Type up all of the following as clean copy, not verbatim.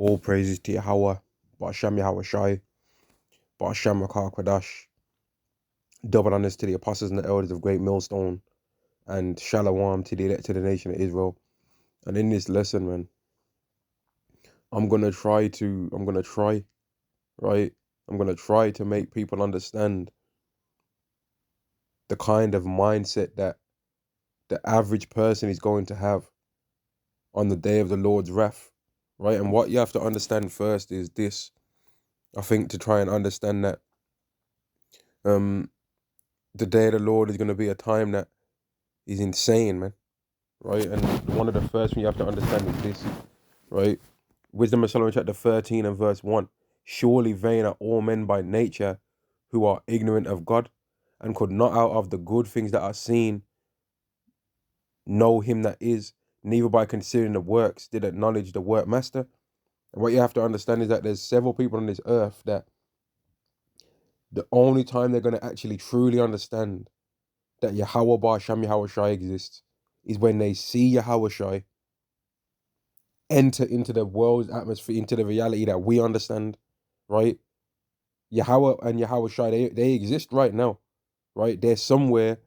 All praises to Yahweh, Ba'ashem Yahweh Shai, Ba'ashem Rakah Kwadash. Double honors to the apostles and the elders of Great Millstone, and Shalom to the elect to the nation of Israel. And in this lesson, man, I'm gonna try, right? I'm gonna try to make people understand the kind of mindset that the average person is going to have on the day of the Lord's wrath, right? And what you have to understand first is this. I think to try and understand that the day of the Lord is going to be a time that is insane, man, right? And one of the first things you have to understand is this, right? Wisdom of Solomon chapter 13 and verse 1. Surely vain are all men by nature who are ignorant of God, and could not out of the good things that are seen know him that is, neither by considering the works did acknowledge the workmaster. And what you have to understand is that there's several people on this earth that the only time they're going to actually truly understand that Yahweh Ba'ashem Yahweh Shai exists is when they see Yahweh Shai enter into the world's atmosphere, into the reality that we understand, right? Yahweh and Yahweh Shai, they exist right now, right? They're somewhere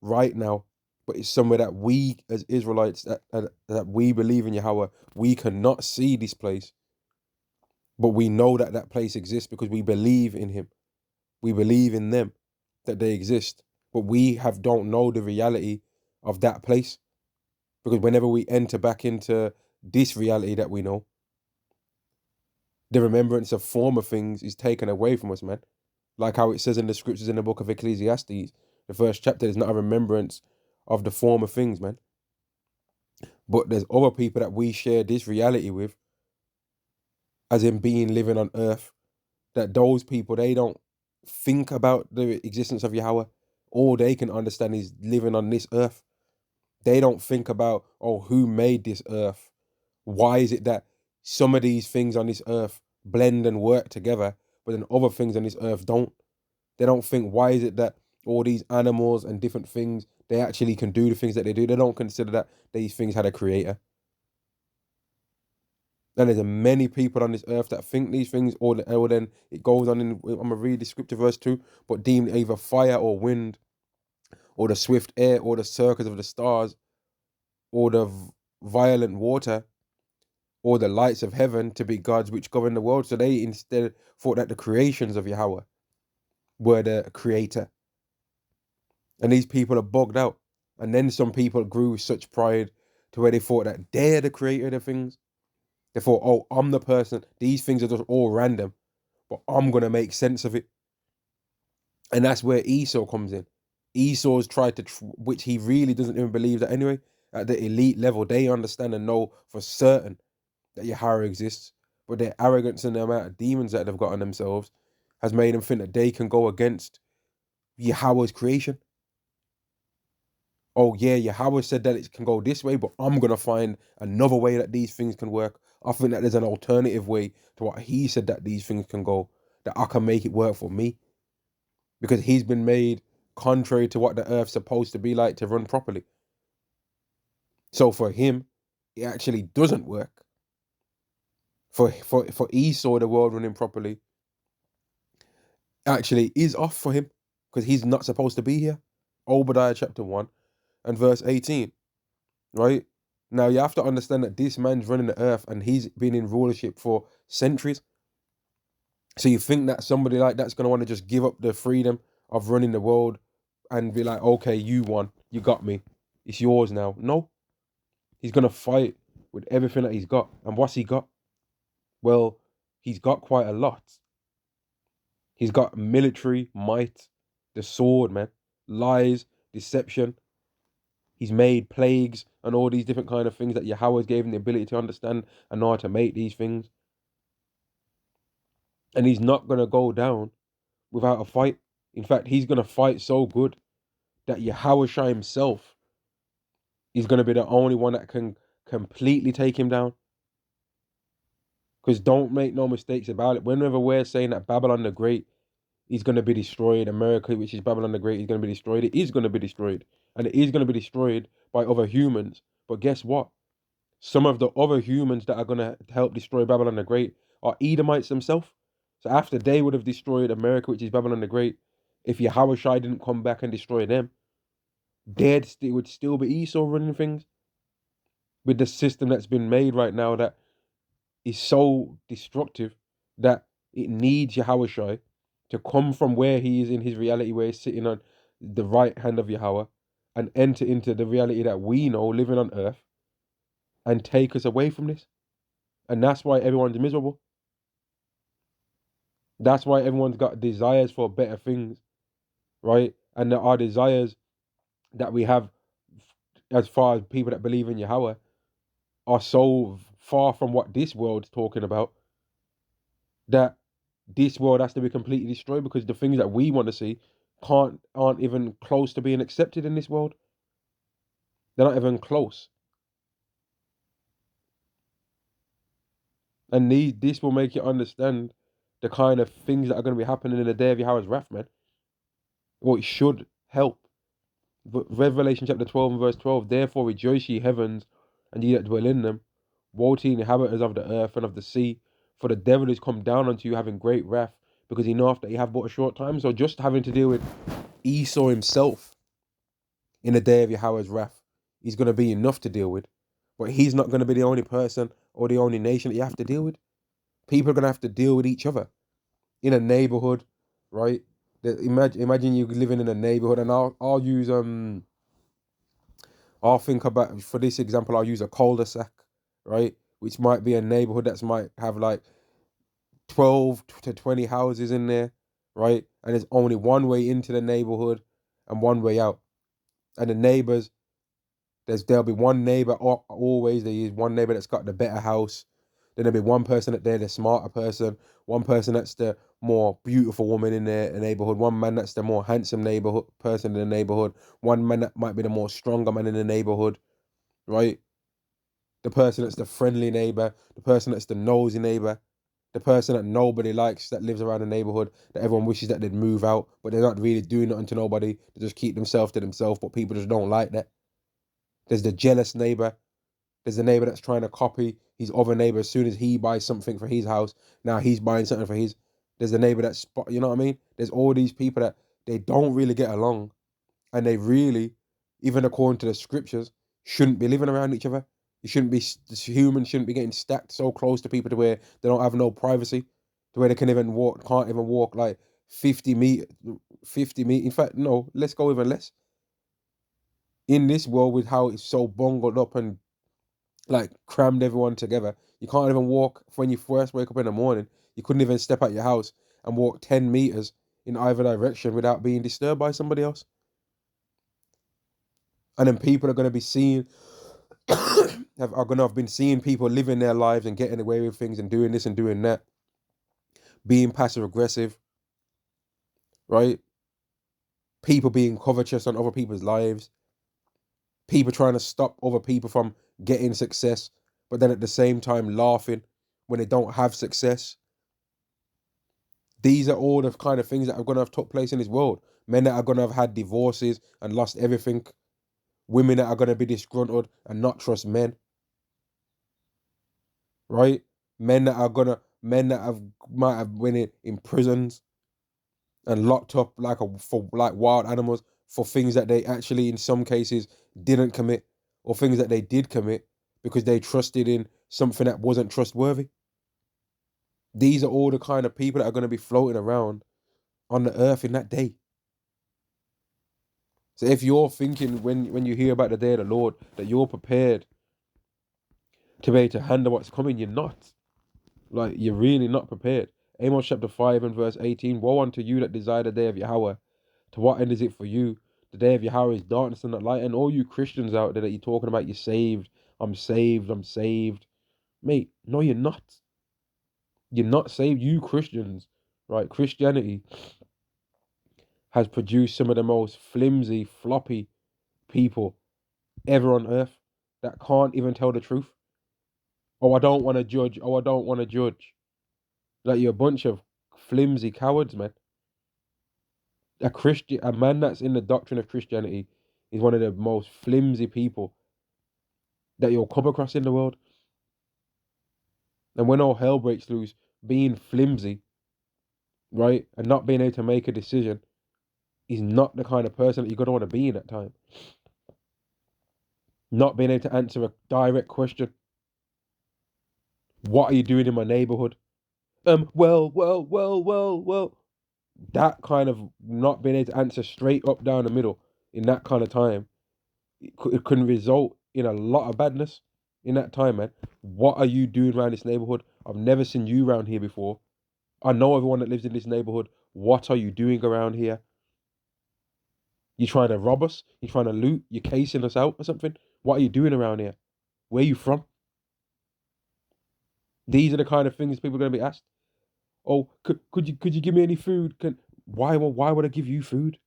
right now, but it's somewhere that we as Israelites, that we believe in Yahweh, we cannot see this place, but we know that that place exists because we believe in him. We believe in them, that they exist, but we don't know the reality of that place, because whenever we enter back into this reality that we know, the remembrance of former things is taken away from us, man. Like how it says in the scriptures in the book of Ecclesiastes, the first chapter is not a remembrance of the former things, man. But there's other people that we share this reality with, as in being living on earth, that those people, they don't think about the existence of Yahweh. All they can understand is living on this earth. They don't think about, oh, who made this earth? Why is it that some of these things on this earth blend and work together, but then other things on this earth don't? They don't think, why is it that all these animals and different things, they actually can do the things that they do? They don't consider that these things had a creator. And there's many people on this earth that think these things, or then it goes on in, I'm going to read the scripture verse 2, but deem either fire or wind, or the swift air, or the circles of the stars, or the violent water, or the lights of heaven to be gods which govern the world. So they instead thought that the creations of Yahweh were the creator. And these people are bogged out. And then some people grew such pride to where they thought that they're the creator of the things. They thought, oh, I'm the person. These things are just all random, but I'm going to make sense of it. And that's where Esau comes in. Esau's tried to, which he really doesn't even believe that anyway. At the elite level, they understand and know for certain that Yahweh exists, but their arrogance and the amount of demons that they've got on themselves has made them think that they can go against Yahweh's creation. Oh yeah, Yahweh said that it can go this way, but I'm gonna find another way that these things can work. I think that there's an alternative way to what he said that these things can go, that I can make it work for me. Because he's been made contrary to what the earth's supposed to be like to run properly. So for him, it actually doesn't work. For Esau, the world running properly actually is off for him, because he's not supposed to be here. Obadiah chapter 1 and verse 18, right? Now you have to understand that this man's running the earth and he's been in rulership for centuries. So you think that somebody like that's going to want to just give up the freedom of running the world and be like, okay, you won, you got me, it's yours now? No, he's going to fight with everything that he's got. And what's he got? Well, he's got quite a lot. He's got military might, the sword, man, lies, deception. He's made plagues and all these different kind of things that Yahweh gave him the ability to understand and know how to make these things. And he's not going to go down without a fight. In fact, he's going to fight so good that Yahweh Shai himself is going to be the only one that can completely take him down. Because don't make no mistakes about it. Whenever we're saying that Babylon the Great is going to be destroyed, America, which is Babylon the Great, is going to be destroyed, it is going to be destroyed. And it is going to be destroyed by other humans. But guess what? Some of the other humans that are going to help destroy Babylon the Great are Edomites themselves. So after they would have destroyed America, which is Babylon the Great, if Yahushua didn't come back and destroy them, it would still be Esau running things with the system that's been made right now that is so destructive that it needs Yahushua to come from where he is in his reality, where he's sitting on the right hand of Yahweh, and enter into the reality that we know living on earth and take us away from this. And that's why everyone's miserable. That's why everyone's got desires for better things, right? And there are desires that we have as far as people that believe in Yahweh are so far from what this world's talking about that this world has to be completely destroyed, because the things that we want to see aren't even close to being accepted in this world. They're not even close. And this will make you understand the kind of things that are going to be happening in the day of Yahweh's wrath, man. Well, it should help. But Revelation chapter 12 and verse 12, therefore rejoice ye heavens, and ye that dwell in them. Woe to ye inhabitants of the earth and of the sea, for the devil is come down unto you having great wrath, because he knoweth that he have but a short time. So just having to deal with Esau himself in the day of Yahweh's wrath is going to be enough to deal with. But he's not going to be the only person or the only nation that you have to deal with. People are going to have to deal with each other in a neighborhood, right? Imagine you living in a neighborhood, and I'll think about, for this example, I'll use a cul-de-sac, right? Which might be a neighborhood that might have like 12 to 20 houses in there, right? And there's only one way into the neighborhood and one way out. And the neighbors, there'll be one neighbor, always there is one neighbor that's got the better house. Then there'll be one person that they're the smarter person, one person that's the more beautiful woman in the neighborhood, one man that's the more handsome neighborhood person in the neighborhood, one man that might be the more stronger man in the neighborhood, right? The person that's the friendly neighbor, the person that's the nosy neighbor, the person that nobody likes that lives around the neighborhood, that everyone wishes that they'd move out, but they're not really doing nothing to nobody. They just keep themselves to themselves, but people just don't like that. There's the jealous neighbor. There's the neighbor that's trying to copy his other neighbor. As soon as he buys something for his house, now he's buying something for his. There's the neighbor that's, you know what I mean? There's all these people that they don't really get along, and they really, even according to the scriptures, shouldn't be living around each other. You shouldn't be, humans shouldn't be getting stacked so close to people to where they don't have no privacy, to where they can't even walk like 50 meters. In fact, no, let's go even less. In this world, with how it's so bungled up and like crammed everyone together, you can't even walk. When you first wake up in the morning, you couldn't even step out your house and walk 10 meters in either direction without being disturbed by somebody else. And then people are going to be seeing, are going to have been seeing people living their lives and getting away with things and doing this and doing that, being passive aggressive, right? People being covetous on other people's lives, people trying to stop other people from getting success, but then at the same time laughing when they don't have success. These are all the kind of things that are going to have took place in this world. Men that are going to have had divorces and lost everything. Women that are going to be disgruntled and not trust men. Right? Men that might have been in prisons and locked up for wild animals for things that they actually in some cases didn't commit, or things that they did commit because they trusted in something that wasn't trustworthy. These are all the kind of people that are going to be floating around on the earth in that day. So if you're thinking when you hear about the day of the Lord that you're prepared to be able to handle what's coming, you're not. Like, you're really not prepared. Amos chapter 5 and verse 18, woe unto you that desire the day of Yahweh. To what end is it for you? The day of Yahweh is darkness and not light. And all you Christians out there that you're talking about, you're saved, I'm saved, I'm saved. Mate, no, you're not. You're not saved. You Christians, right? Christianity has produced some of the most flimsy, floppy people ever on earth that can't even tell the truth. Oh, I don't want to judge. Oh, I don't want to judge. Like, you're a bunch of flimsy cowards, man. A man that's in the doctrine of Christianity is one of the most flimsy people that you'll come across in the world. And when all hell breaks loose, being flimsy, right, and not being able to make a decision is not the kind of person that you're going to want to be in that time. Not being able to answer a direct question. What are you doing in my neighborhood? Well. That kind of not being able to answer straight up down the middle in that kind of time, it can result in a lot of badness in that time, man. What are you doing around this neighborhood? I've never seen you around here before. I know everyone that lives in this neighborhood. What are you doing around here? You trying to rob us? You trying to loot? You casing us out or something? What are you doing around here? Where are you from? These are the kind of things people are going to be asked. Oh, could you give me any food? Why would I give you food?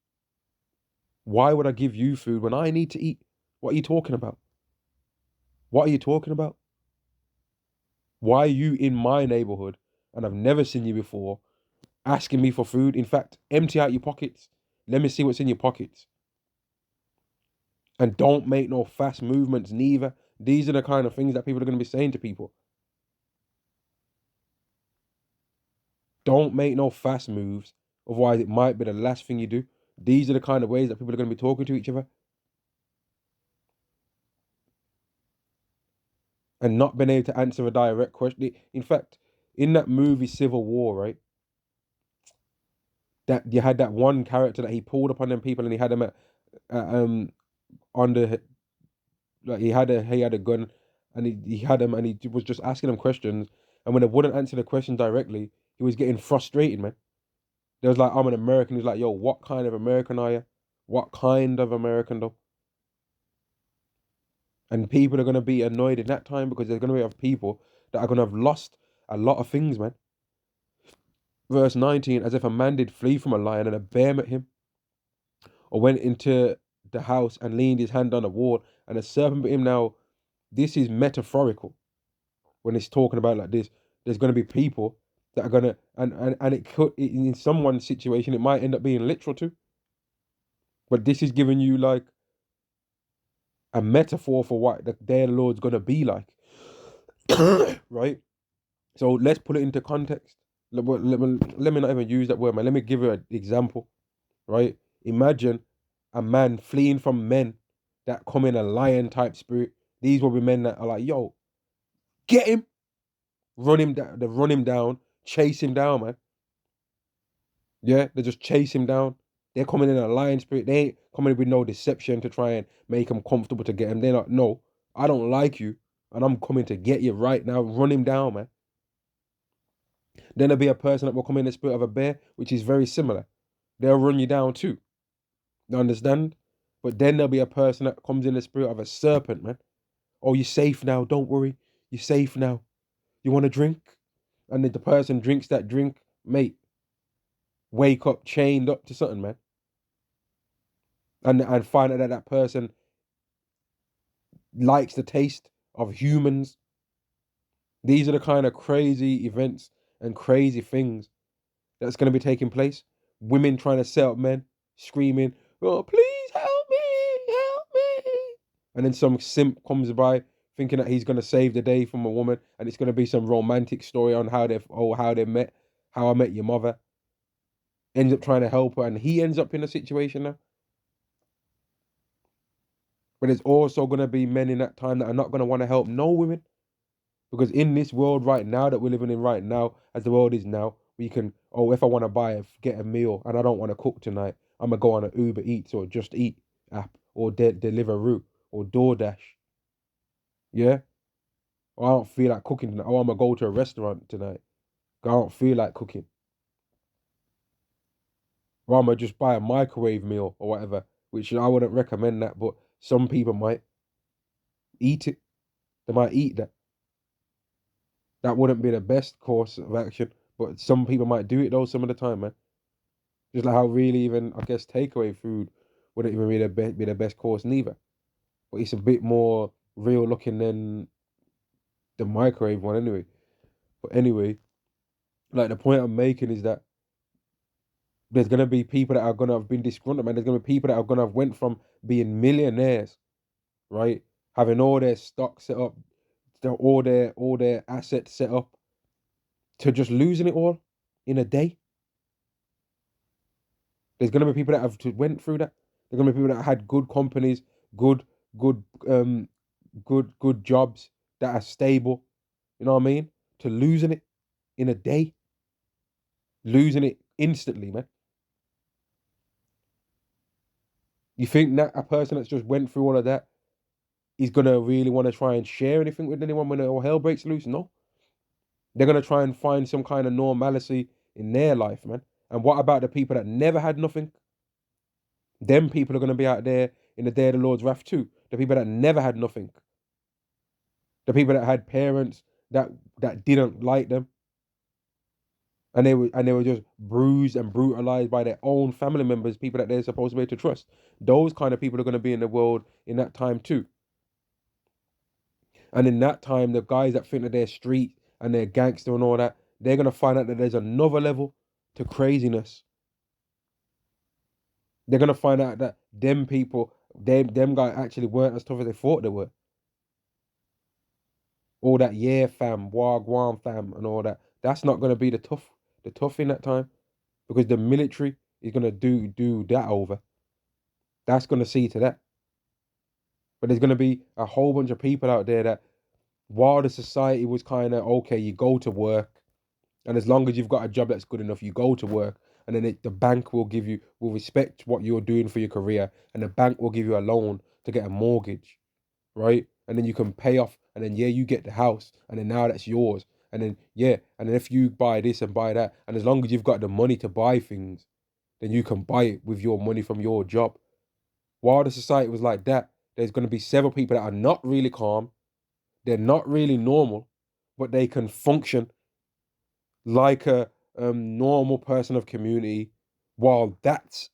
Why would I give you food when I need to eat? What are you talking about? What are you talking about? Why are you in my neighborhood and I've never seen you before asking me for food? In fact, empty out your pockets. Let me see what's in your pockets. And don't make no fast movements neither. These are the kind of things that people are going to be saying to people. Don't make no fast moves. Otherwise, it might be the last thing you do. These are the kind of ways that people are going to be talking to each other. And not being able to answer a direct question. In fact, in that movie Civil War, right? That you had that one character that he pulled upon them people and he had them on the like he had a gun and he had them and he was just asking them questions, and when they wouldn't answer the question directly, he was getting frustrated, man. There was like, I'm an American. He's like, yo, what kind of American are you? What kind of American though? And people are gonna be annoyed in that time because there's gonna be other people that are gonna have lost a lot of things, man. Verse 19, as if a man did flee from a lion and a bear met him, or went into the house and leaned his hand on the wall and a serpent bit him. Now, this is metaphorical when it's talking about like this. There's going to be people that are going to, and it could, in someone's situation, it might end up being literal too. But this is giving you like a metaphor for what their Lord's going to be like. Right? So let's put it into context. Let me not even use that word, man. Let me give you an example, right? Imagine a man fleeing from men that come in a lion type spirit. These will be men that are like, yo, get him, run him down. They run him down, chase him down, man. Yeah, they just chase him down. They're coming in a lion spirit. They ain't coming with no deception to try and make him comfortable to get him. They're like, no, I don't like you, and I'm coming to get you right now. Run him down, man. Then there'll be a person that will come in the spirit of a bear, which is very similar. They'll run you down too. You understand? But then there'll be a person that comes in the spirit of a serpent, man. Oh, you're safe now. Don't worry. You're safe now. You want a drink? And then the person drinks that drink, mate. Wake up chained up to something, man. And find out that that person likes the taste of humans. These are the kind of crazy events and crazy things that's going to be taking place. Women trying to set up men, screaming, "Oh, please help me, help me!" And then some simp comes by thinking that he's going to save the day from a woman, and it's going to be some romantic story on how they met, how I met your mother. Ends up trying to help her, and he ends up in a situation now. But there's also going to be men in that time that are not going to want to help no women. Because in this world right now that we're living in right now, as the world is now, we can, oh, if I want to get a meal and I don't want to cook tonight, I'm going to go on an Uber Eats or Just Eat app or Deliveroo or DoorDash. Yeah? Or I don't feel like cooking tonight. Oh, I'm going to go to a restaurant tonight. I don't feel like cooking. Or I'm going to just buy a microwave meal or whatever, which I wouldn't recommend that, but some people might eat it. They might eat that. That wouldn't be the best course of action, but some people might do it though some of the time, man. Just like how really even I guess takeaway food wouldn't even be the best course neither. But it's a bit more real looking than the microwave one anyway. But anyway, like the point I'm making is that there's gonna be people that are gonna have been disgruntled, man. There's gonna be people that are gonna have went from being millionaires, right? having all their stock set up, all their assets set up, to just losing it all in a day. There's gonna be people that have went through that. There's gonna be people that had good companies, good, good, good jobs that are stable. You know what I mean? To losing it in a day, losing it instantly, man. You think that a person that's just went through all of that is gonna really want to try and share anything with anyone when all hell breaks loose? No. They're gonna try and find some kind of normalcy in their life, man. And what about the people that never had nothing? Them people are gonna be out there in the day of the Lord's wrath too. The people that never had nothing. The people that had parents that didn't like them, and they were just bruised and brutalized by their own family members, people that they're supposed to be able to trust. Those kind of people are gonna be in the world in that time too. And in that time, the guys that think that they're street and they're gangster and all that, they're gonna find out that there's another level to craziness. They're gonna find out that them people, them guys actually weren't as tough as they thought they were. All that yeah fam, wagwan fam, and all that. That's not gonna be the tough in that time, because the military is gonna do that over. That's gonna see to that. But there's gonna be a whole bunch of people out there that, while the society was kind of okay, you go to work, and as long as you've got a job that's good enough, you go to work, and then the bank will respect what you're doing for your career, and the bank will give you a loan to get a mortgage, right? And then you can pay off, and then yeah, you get the house, and then now that's yours, and then yeah, and then if you buy this and buy that, and as long as you've got the money to buy things, then you can buy it with your money from your job. While the society was like that, there's going to be several people that are not really calm, they're not really normal, but they can function like a normal person of community while that's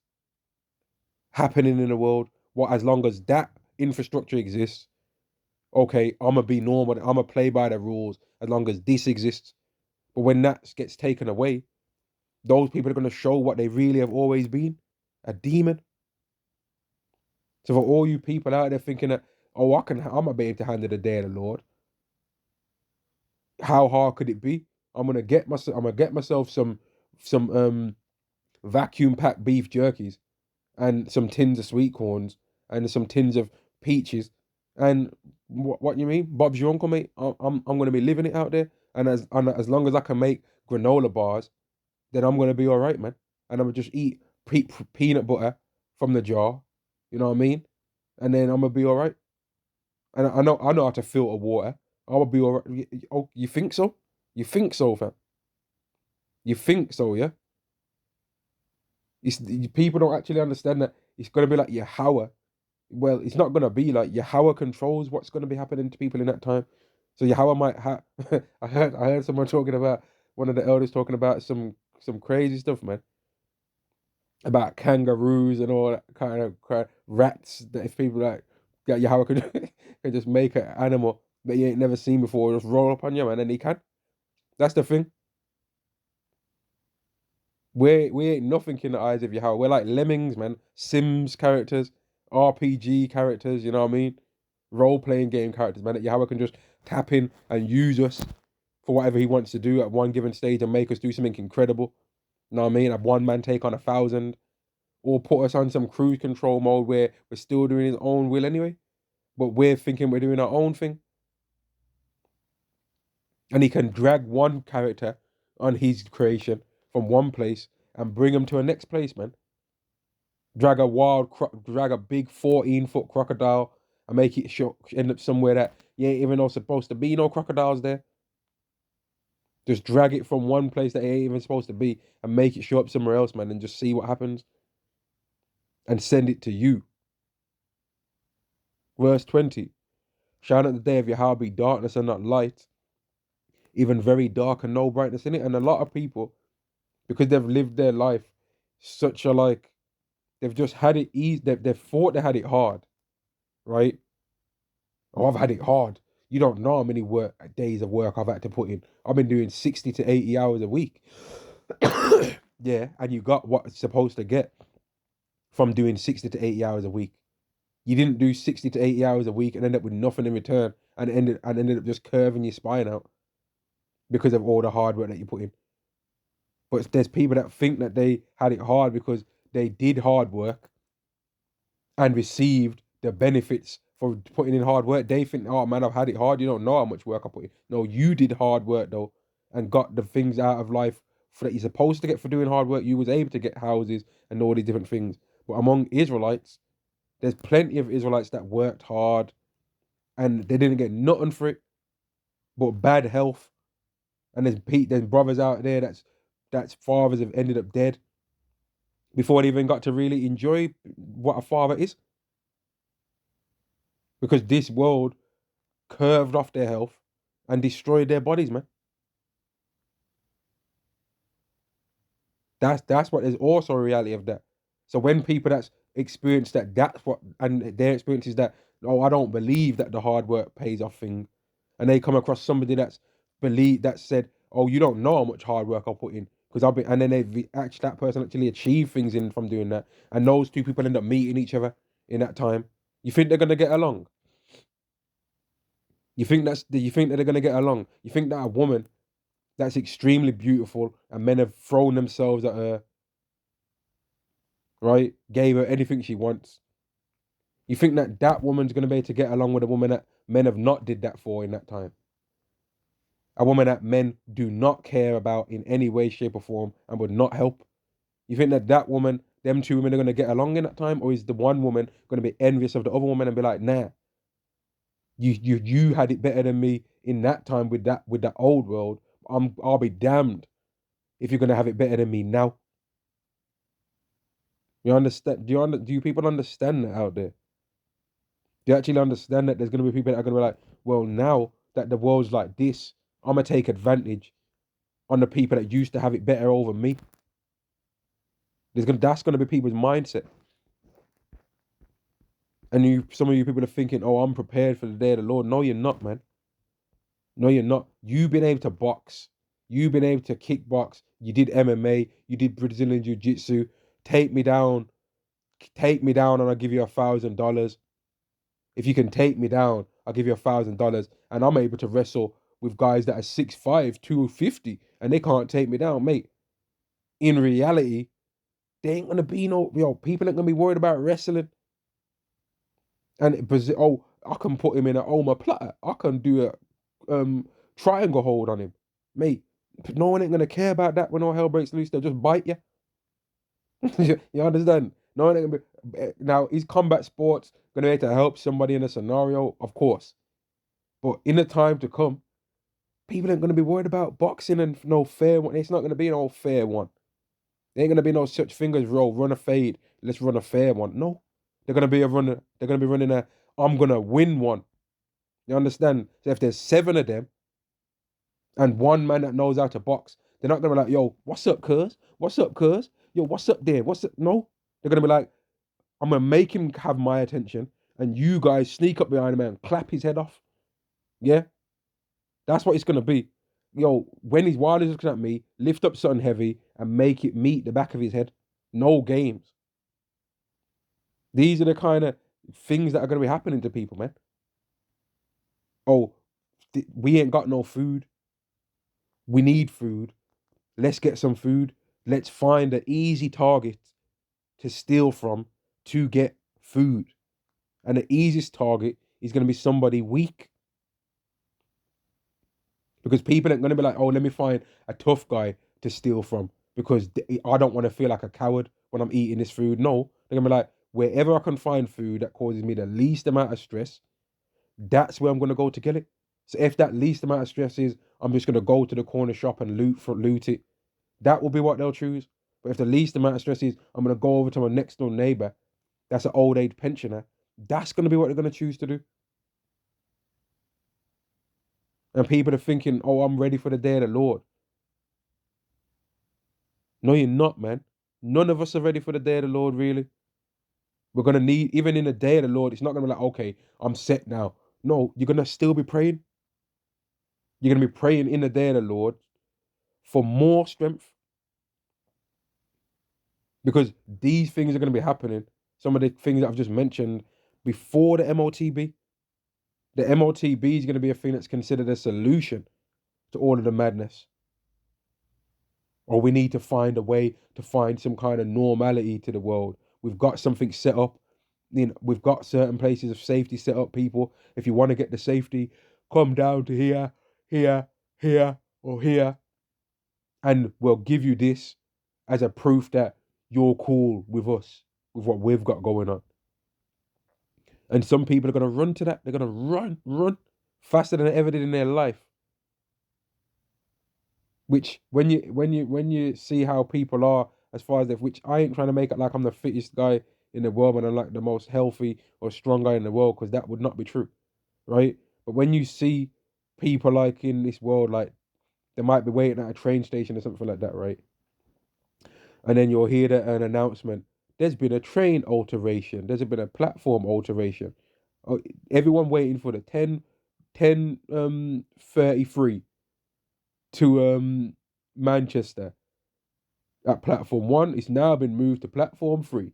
happening in the world. Well, as long as that infrastructure exists, okay, I'm gonna be normal. I'm gonna play by the rules as long as this exists. But when that gets taken away, those people are gonna show what they really have always been, a demon. So for all you people out there thinking that, oh, I'm gonna be able to handle the day of the Lord. How hard could it be? I'm gonna get myself some vacuum packed beef jerkies and some tins of sweet corns and some tins of peaches. And what you mean? Bob's your uncle, mate. I'm gonna be living it out there. And as long as I can make granola bars, then I'm gonna be all right, man. And I'm gonna just eat peanut butter from the jar. You know what I mean? And then I'm gonna be all right. And I know how to filter water. I'll be all right. Oh, you think so? You think so, fam? You think so, yeah? People don't actually understand that it's gonna be like Yahweh. Well, it's not gonna be like Yahweh controls what's gonna be happening to people in that time. So Yahweh might have. I heard someone talking about, one of the elders talking about some crazy stuff, man, about kangaroos and all that kind of rats. That if people like that Yahweh could could just make an animal that you ain't never seen before, just roll up on you, man, and he can. That's the thing. We ain't nothing in the eyes of Yahweh. We're like lemmings, man. Sims characters, RPG characters. You know what I mean? Role playing game characters, man. That Yahweh can just tap in and use us for whatever he wants to do at one given stage and make us do something incredible. You know what I mean? Have one man take on 1,000, or put us on some cruise control mode where we're still doing his own will anyway, but we're thinking we're doing our own thing. And he can drag one character on his creation from one place and bring him to a next place, man. Drag a big 14-foot crocodile and make it end up somewhere that you ain't even know supposed to be no crocodiles there. Just drag it from one place that it ain't even supposed to be and make it show up somewhere else, man, and just see what happens. And send it to you. Verse 20. Shine at the day of Yahweh be darkness and not light, even very dark and no brightness in it. And a lot of people, because they've lived their life such a like, they've just had it easy. They've thought they had it hard, right? Oh, I've had it hard. You don't know how many days of work I've had to put in. I've been doing 60 to 80 hours a week. Yeah, and you got what's supposed to get from doing 60 to 80 hours a week. You didn't do 60 to 80 hours a week and end up with nothing in return, and ended up just curving your spine out because of all the hard work that you put in. But there's people that think that they had it hard because they did hard work and received the benefits for putting in hard work. They think, oh man, I've had it hard. You don't know how much work I put in. No, you did hard work though, and got the things out of life that you're supposed to get for doing hard work. You was able to get houses and all these different things. But among Israelites, there's plenty of Israelites that worked hard and they didn't get nothing for it, but bad health. And there's brothers out there that's fathers have ended up dead before they even got to really enjoy what a father is. Because this world curved off their health and destroyed their bodies, man. That's what there's also a reality of that. So when people that's experienced that, that's what, and their experience is that, oh, I don't believe that the hard work pays off thing, and they come across somebody that said, oh, you don't know how much hard work I put in because I've been, and then that person actually achieved things in from doing that, and those two people end up meeting each other in that time. You think they're gonna get along? You think that they're gonna get along? You think that a woman that's extremely beautiful and men have thrown themselves at her, right? Gave her anything she wants. You think that that woman's going to be able to get along with a woman that men have not did that for in that time? A woman that men do not care about in any way, shape, or form and would not help? You think that that woman, them two women are going to get along in that time? Or is the one woman going to be envious of the other woman and be like, nah, you had it better than me in that time with that old world. I'll be damned if you're going to have it better than me now. You understand? Do you people understand that out there? Do you actually understand that there's going to be people that are going to be like, well, now that the world's like this, I'm going to take advantage on the people that used to have it better over me. That's going to be people's mindset. And some of you people are thinking, oh, I'm prepared for the day of the Lord. No, you're not, man. No, you're not. You've been able to box. You've been able to kickbox. You did MMA. You did Brazilian Jiu-Jitsu. Take me down. Take me down and I'll give you $1,000. If you can take me down, I'll give you $1,000. And I'm able to wrestle with guys that are 6'5", 250, and they can't take me down, mate. In reality, they ain't gonna be people ain't gonna be worried about wrestling. And I can put him in an omoplata. I can do a triangle hold on him, mate. No one ain't gonna care about that when all hell breaks loose. They'll just bite you. You understand? No one ain't gonna be. Now, is combat sports gonna be able to help somebody in a scenario? Of course. But in the time to come, people ain't gonna be worried about boxing and no fair one. It's not gonna be no fair one. There ain't gonna be no such thing as run a fade. Let's run a fair one. No, they're gonna be a runner. They're gonna be running a. I'm gonna win one. You understand? So if there's 7 of them and one man that knows how to box, they're not gonna be like, yo, what's up, cuz? What's up, cuz? Yo, what's up there? What's up? No, they're gonna be like, I'm gonna make him have my attention, and you guys sneak up behind him and clap his head off. Yeah, that's what it's gonna be. Yo, while he's looking at me, lift up something heavy and make it meet the back of his head. No games. These are the kind of things that are gonna be happening to people, man. Oh, we ain't got no food. We need food. Let's get some food. Let's find an easy target to steal from to get food. And the easiest target is gonna be somebody weak. Because people aren't going to be like, oh, let me find a tough guy to steal from because I don't want to feel like a coward when I'm eating this food. No, they're going to be like, wherever I can find food that causes me the least amount of stress, that's where I'm going to go to get it. So if that least amount of stress is, I'm just going to go to the corner shop and loot it, that will be what they'll choose. But if the least amount of stress is, I'm going to go over to my next door neighbor, that's an old age pensioner, that's going to be what they're going to choose to do. And people are thinking, oh, I'm ready for the day of the Lord. No, you're not, man. None of us are ready for the day of the Lord, really. We're going to need, even in the day of the Lord, it's not going to be like, okay, I'm set now. No, you're going to still be praying. You're going to be praying in the day of the Lord for more strength. Because these things are going to be happening. Some of the things that I've just mentioned, before the MOTB. The MOTB is going to be a thing that's considered a solution to all of the madness. Or we need to find a way to find some kind of normality to the world. We've got something set up. We've got certain places of safety set up, people. If you want to get the safety, come down to here, here, here, or here. And we'll give you this as a proof that you're cool with us, with what we've got going on. And some people are going to run to that. They're going to run faster than they ever did in their life. Which when you see how people are as far as that, which I ain't trying to make it like I'm the fittest guy in the world and I'm like the most healthy or strong guy in the world, because that would not be true, right? But when you see people like in this world, like they might be waiting at a train station or something like that, right? And then you'll hear an announcement. There's been a train alteration. There's been a platform alteration. Oh, everyone waiting for the 10:33 to Manchester at platform 1. It's now been moved to platform 3,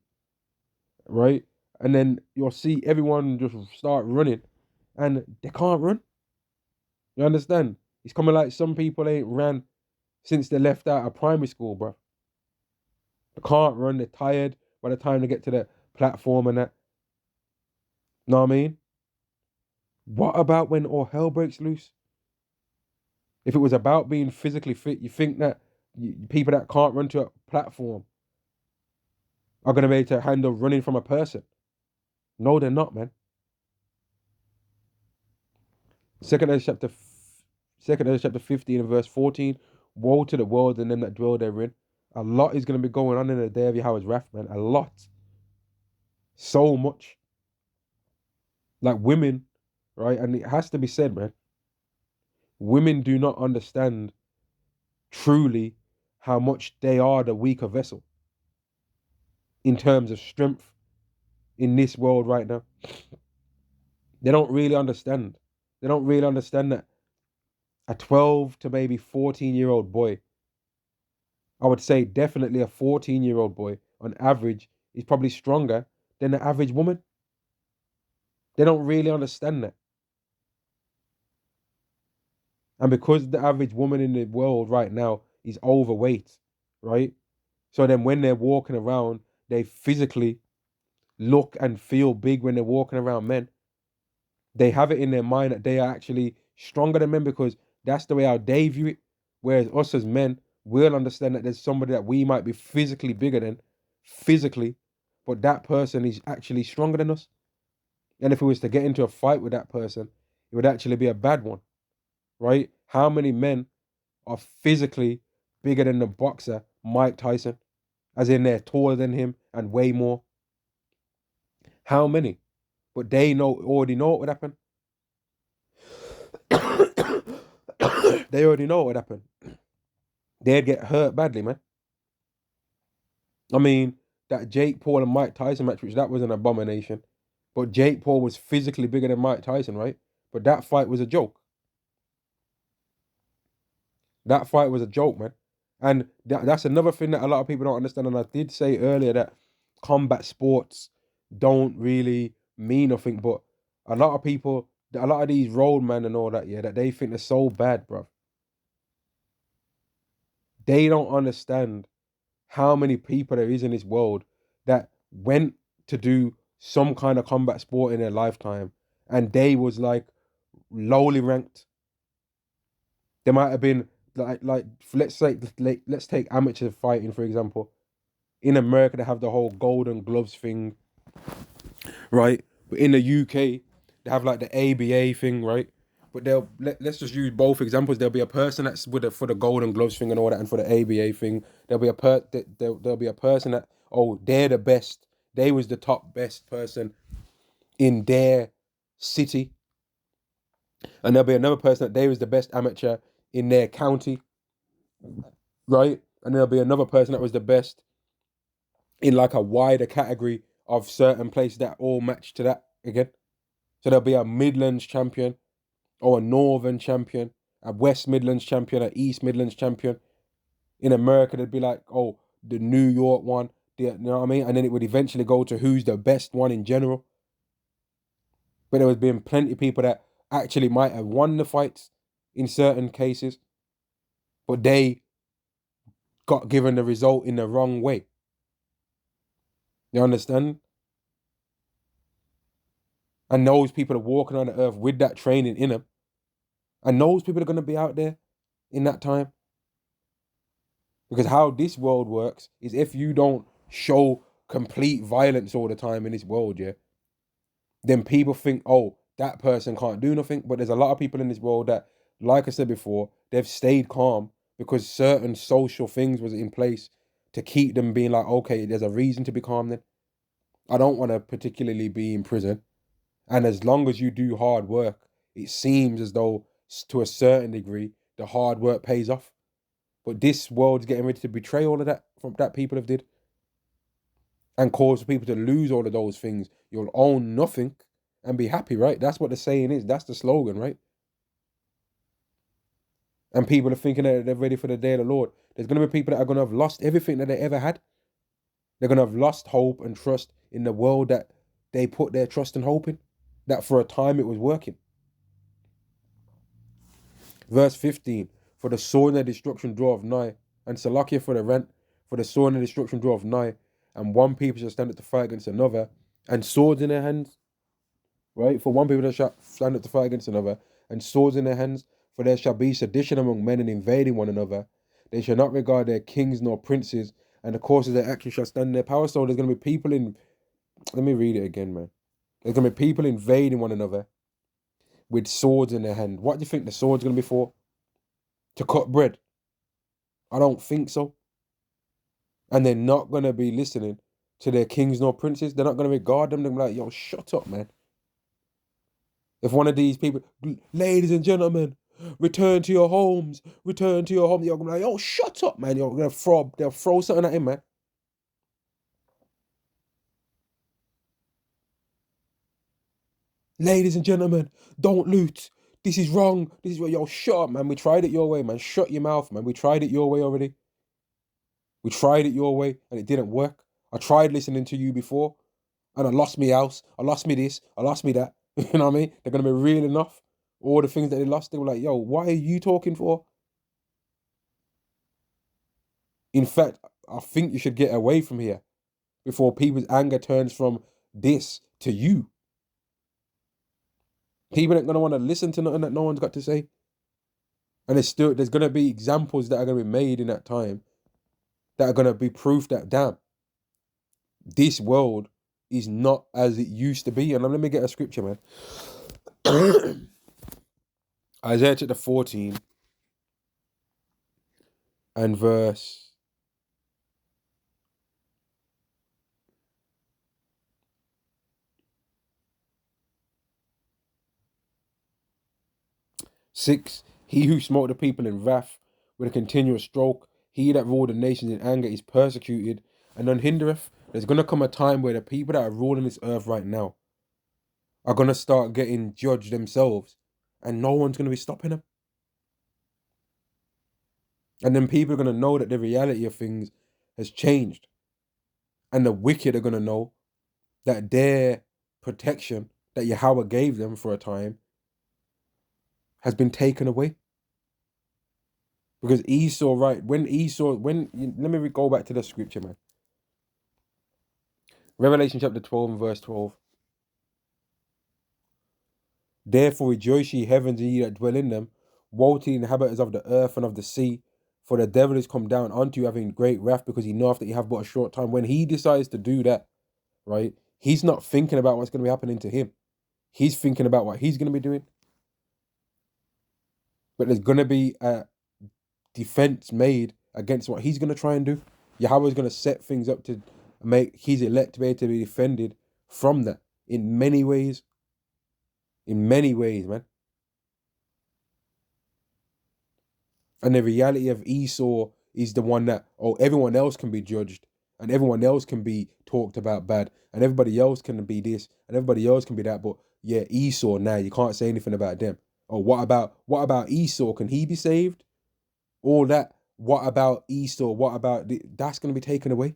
right? And then you'll see everyone just start running, and they can't run. You understand? It's coming like some people ain't ran since they left out of primary school, bro. They can't run. They're tired by the time they get to the platform and that. Know what I mean? What about when all hell breaks loose? If it was about being physically fit, you think that people that can't run to a platform are going to be able to handle running from a person? No, they're not, man. Second Ezra chapter 15 and verse 14. Woe to the world and them that dwell therein. A lot is going to be going on in the day of Yahweh's wrath, man. A lot. So much. Like women, right? And it has to be said, man. Women do not understand truly how much they are the weaker vessel in terms of strength in this world right now. They don't really understand. They don't really understand that a 12 to maybe 14-year-old boy, I would say definitely a 14-year-old boy on average, is probably stronger than the average woman. They don't really understand that. And because the average woman in the world right now is overweight, right? So then when they're walking around, they physically look and feel big when they're walking around men. They have it in their mind that they are actually stronger than men because that's the way how they view it. Whereas us as men, we'll understand that there's somebody that we might be physically bigger than, physically, but that person is actually stronger than us. And if we was to get into a fight with that person, it would actually be a bad one, right? How many men are physically bigger than the boxer Mike Tyson, as in they're taller than him and way more? How many? But they already know what would happen. They already know what would happen. They'd get hurt badly, man. I mean, that Jake Paul and Mike Tyson match, which that was an abomination. But Jake Paul was physically bigger than Mike Tyson, right? But that fight was a joke. That fight was a joke, man. And that's another thing that a lot of people don't understand. And I did say earlier that combat sports don't really mean nothing, but a lot of people, a lot of these roadmen and all that, yeah, that they think they're so bad, bro. They don't understand how many people there is in this world that went to do some kind of combat sport in their lifetime and they was like lowly ranked. They might have been like let's say let's take amateur fighting for example. In America they have the whole golden gloves thing, right? But in the UK they have like the ABA thing, right? But let's just use both examples. There'll be a person that's for the golden gloves thing and all that, and for the ABA thing, there'll be a person that, oh, they're the best. They was the top best person in their city, and there'll be another person that they was the best amateur in their county, right? And there'll be another person that was the best in like a wider category of certain places that all match to that again. So there'll be a Midlands champion, or a Northern champion, a West Midlands champion, a East Midlands champion. In America, they'd be like, oh, the New York one, you know what I mean? And then it would eventually go to who's the best one in general. But there has been plenty of people that actually might have won the fights in certain cases, but they got given the result in the wrong way. You understand? And those people are walking on the earth with that training in them. And those people are going to be out there in that time. Because how this world works is if you don't show complete violence all the time in this world, yeah, then people think, oh, that person can't do nothing. But there's a lot of people in this world that, like I said before, they've stayed calm because certain social things was in place to keep them being like, okay, there's a reason to be calm then. I don't want to particularly be in prison. And as long as you do hard work, it seems as though to a certain degree, the hard work pays off. But this world's getting ready to betray all of that from that people have did. And cause people to lose all of those things. You'll own nothing and be happy, right? That's what the saying is. That's the slogan, right? And people are thinking that they're ready for the day of the Lord. There's going to be people that are going to have lost everything that they ever had. They're going to have lost hope and trust in the world that they put their trust and hope in. That for a time it was working. Verse 15, for the sword and the destruction draweth nigh, and Salakia for the rent, for the sword and the destruction draweth nigh, and one people shall stand up to fight against another, and swords in their hands, right? For one people that shall stand up to fight against another, and swords in their hands, for there shall be sedition among men and invading one another. They shall not regard their kings nor princes, and the course of their action shall stand in their power. So there's going to be people in, let me read it again, man. There's going to be people invading one another with swords in their hand. What do you think the sword's going to be for? To cut bread? I don't think so. And they're not going to be listening to their kings nor princes. They're not going to regard them. They're like, yo, shut up, man. If one of these people, ladies and gentlemen, return to your homes, return to your home, you're going to be like, yo, shut up, man. You're going to they'll throw something at him, man. Ladies and gentlemen, don't loot. This is wrong. This is what, yo, shut up, man. We tried it your way, man. Shut your mouth, man. We tried it your way already. We tried it your way and it didn't work. I tried listening to you before and I lost me house. I lost me this. I lost me that. You know what I mean? They're going to be real enough. All the things that they lost, they were like, yo, what are you talking for? In fact, I think you should get away from here before people's anger turns from this to you. People aren't going to want to listen to nothing that no one's got to say. And there's going to be examples that are going to be made in that time that are going to be proof that, damn, this world is not as it used to be. And let me get a scripture, man. Isaiah chapter 14 and verse 6. He who smote the people in wrath with a continuous stroke, he that ruled the nations in anger is persecuted and unhindereth. There's going to come a time where the people that are ruling this earth right now are going to start getting judged themselves and no one's going to be stopping them. And then people are going to know that the reality of things has changed. And the wicked are going to know that their protection that Yahweh gave them for a time has been taken away. Because Esau, right, let me go back to the scripture, man. Revelation chapter 12 and verse 12. Therefore rejoice ye heavens and ye that dwell in them. Woe to the inhabitants of the earth and of the sea. For the devil is come down unto you having great wrath, because he knoweth that you have but a short time. When he decides to do that, right, he's not thinking about what's going to be happening to him. He's thinking about what he's going to be doing. But there's going to be a defense made against what he's going to try and do. Yahweh is going to set things up to make his elect to be able to be defended from that in many ways. In many ways, man. And the reality of Esau is the one that, oh, everyone else can be judged and everyone else can be talked about bad and everybody else can be this and everybody else can be that. But yeah, Esau, now you can't say anything about them. Oh, what about Esau? Can he be saved? All that. What about Esau? What about that's going to be taken away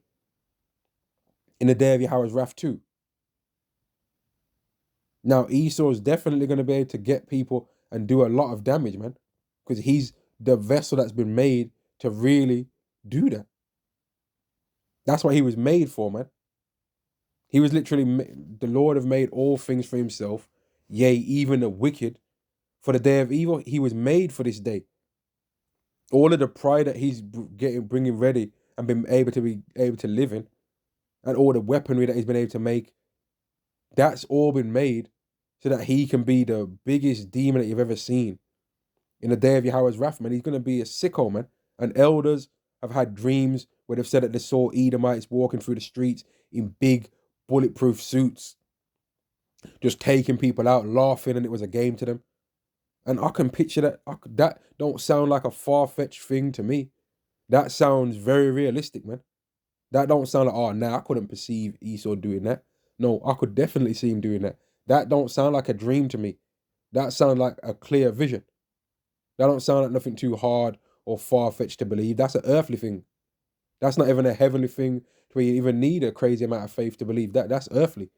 in the day of Yahweh's wrath too. Now, Esau is definitely going to be able to get people and do a lot of damage, man, because he's the vessel that's been made to really do that. That's what he was made for, man. He was literally, the Lord have made all things for himself, yea, even the wicked, for the day of evil. He was made for this day. All of the pride that he's bringing ready and been able to live in, and all the weaponry that he's been able to make, that's all been made so that he can be the biggest demon that you've ever seen. In the day of Yahweh's wrath, man, he's going to be a sicko, man. And elders have had dreams where they've said that they saw Edomites walking through the streets in big bulletproof suits, just taking people out, laughing, and it was a game to them. And I can picture that. That don't sound like a far-fetched thing to me. That sounds very realistic, man. That don't sound like, oh, nah, I couldn't perceive Esau doing that. No, I could definitely see him doing that. That don't sound like a dream to me. That sounds like a clear vision. That don't sound like nothing too hard or far-fetched to believe. That's an earthly thing. That's not even a heavenly thing where you even need a crazy amount of faith to believe that. That's earthly.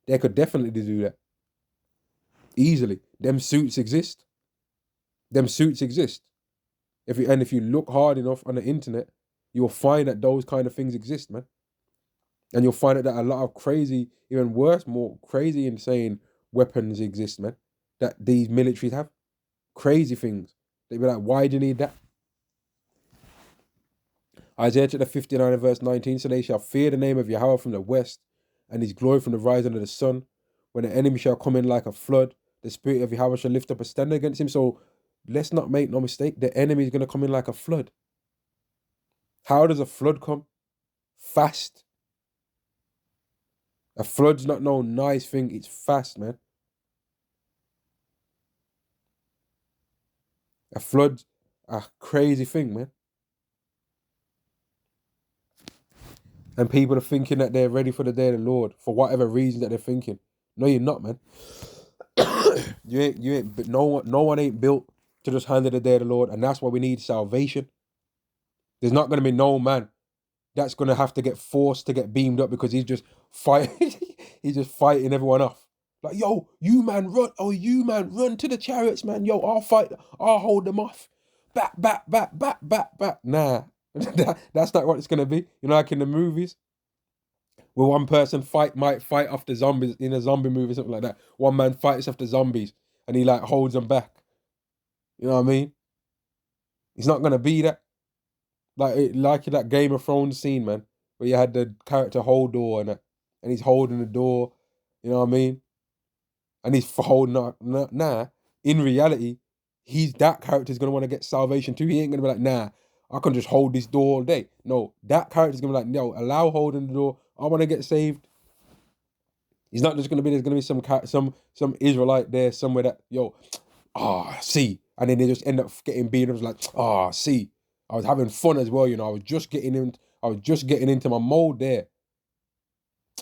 They could definitely do that. Easily. Them suits exist. Them suits exist. If you look hard enough on the internet, you'll find that those kind of things exist, man. And you'll find out that a lot of crazy, even worse, more crazy, insane weapons exist, man. That these militaries have. Crazy things. They'd be like, why do you need that? Isaiah chapter 59 and verse 19, so they shall fear the name of Yahweh from the west, and his glory from the rising of the sun. When the enemy shall come in like a flood, the spirit of Yahweh shall lift up a standard against him. So let's not make no mistake, the enemy is going to come in like a flood. How does a flood come? Fast. A flood's not no nice thing, it's fast, man. A flood's a crazy thing, man. And people are thinking that they're ready for the day of the Lord for whatever reason that they're thinking. No, you're not, man. you ain't. But no one ain't built to just handle the day of the Lord, and that's why we need salvation. There's not going to be no man that's going to have to get forced to get beamed up because he's just fighting. He's just fighting everyone off. Like, yo, you man run. Oh, you man run to the chariots, man. Yo, I'll fight. I'll hold them off. Back. Nah, that's not what it's gonna be. You know, like in the movies, where one person might fight off the zombies in a zombie movie, something like that. One man fights off the zombies and he like holds them back. You know what I mean? It's not gonna be that. Like that Game of Thrones scene, man, where you had the character Hodor and he's holding the door. You know what I mean? And he's holding up. Nah, in reality, that character's gonna want to get salvation too. He ain't gonna be like, nah, I can just hold this door all day. No, that character's gonna be like, no, allow holding the door. I want to get saved. He's not just gonna be. There's gonna be some Israelite there somewhere that see, and then they just end up getting beaten. I was like, see, I was having fun as well. You know, I was just getting into my mode there.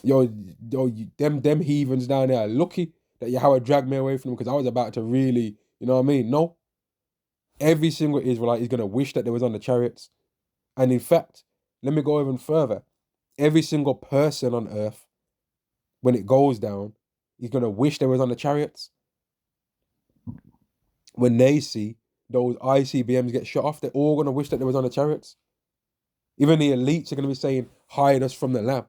Them heathens down there are lucky that Yahweh dragged me away from them because I was about to really, you know what I mean? No. Every single Israelite is going to wish that they was on the chariots. And in fact, let me go even further. Every single person on earth, when it goes down, is going to wish they was on the chariots. When they see those ICBMs get shot off, they're all going to wish that they was on the chariots. Even the elites are going to be saying, hide us from the Lamb.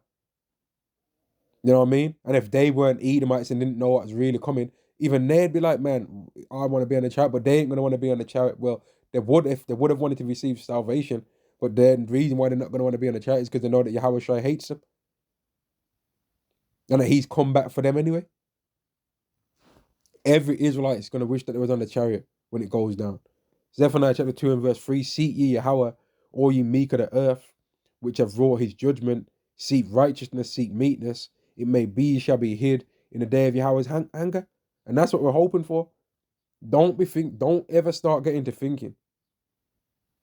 You know what I mean? And if they weren't Edomites and didn't know what was really coming, even they'd be like, man, I want to be on the chariot, but they ain't going to want to be on the chariot. Well, they would if they would have wanted to receive salvation, but then the reason why they're not going to want to be on the chariot is because they know that Yahweh Shai hates them. And that he's come back for them anyway. Every Israelite is going to wish that they was on the chariot when it goes down. Zephaniah chapter 2 and verse 3, seek ye Yahweh, all ye meek of the earth, which have wrought his judgment, seek righteousness, seek meekness. It may be ye shall be hid in the day of Yahweh's anger. And that's what we're hoping for. Don't ever start getting to thinking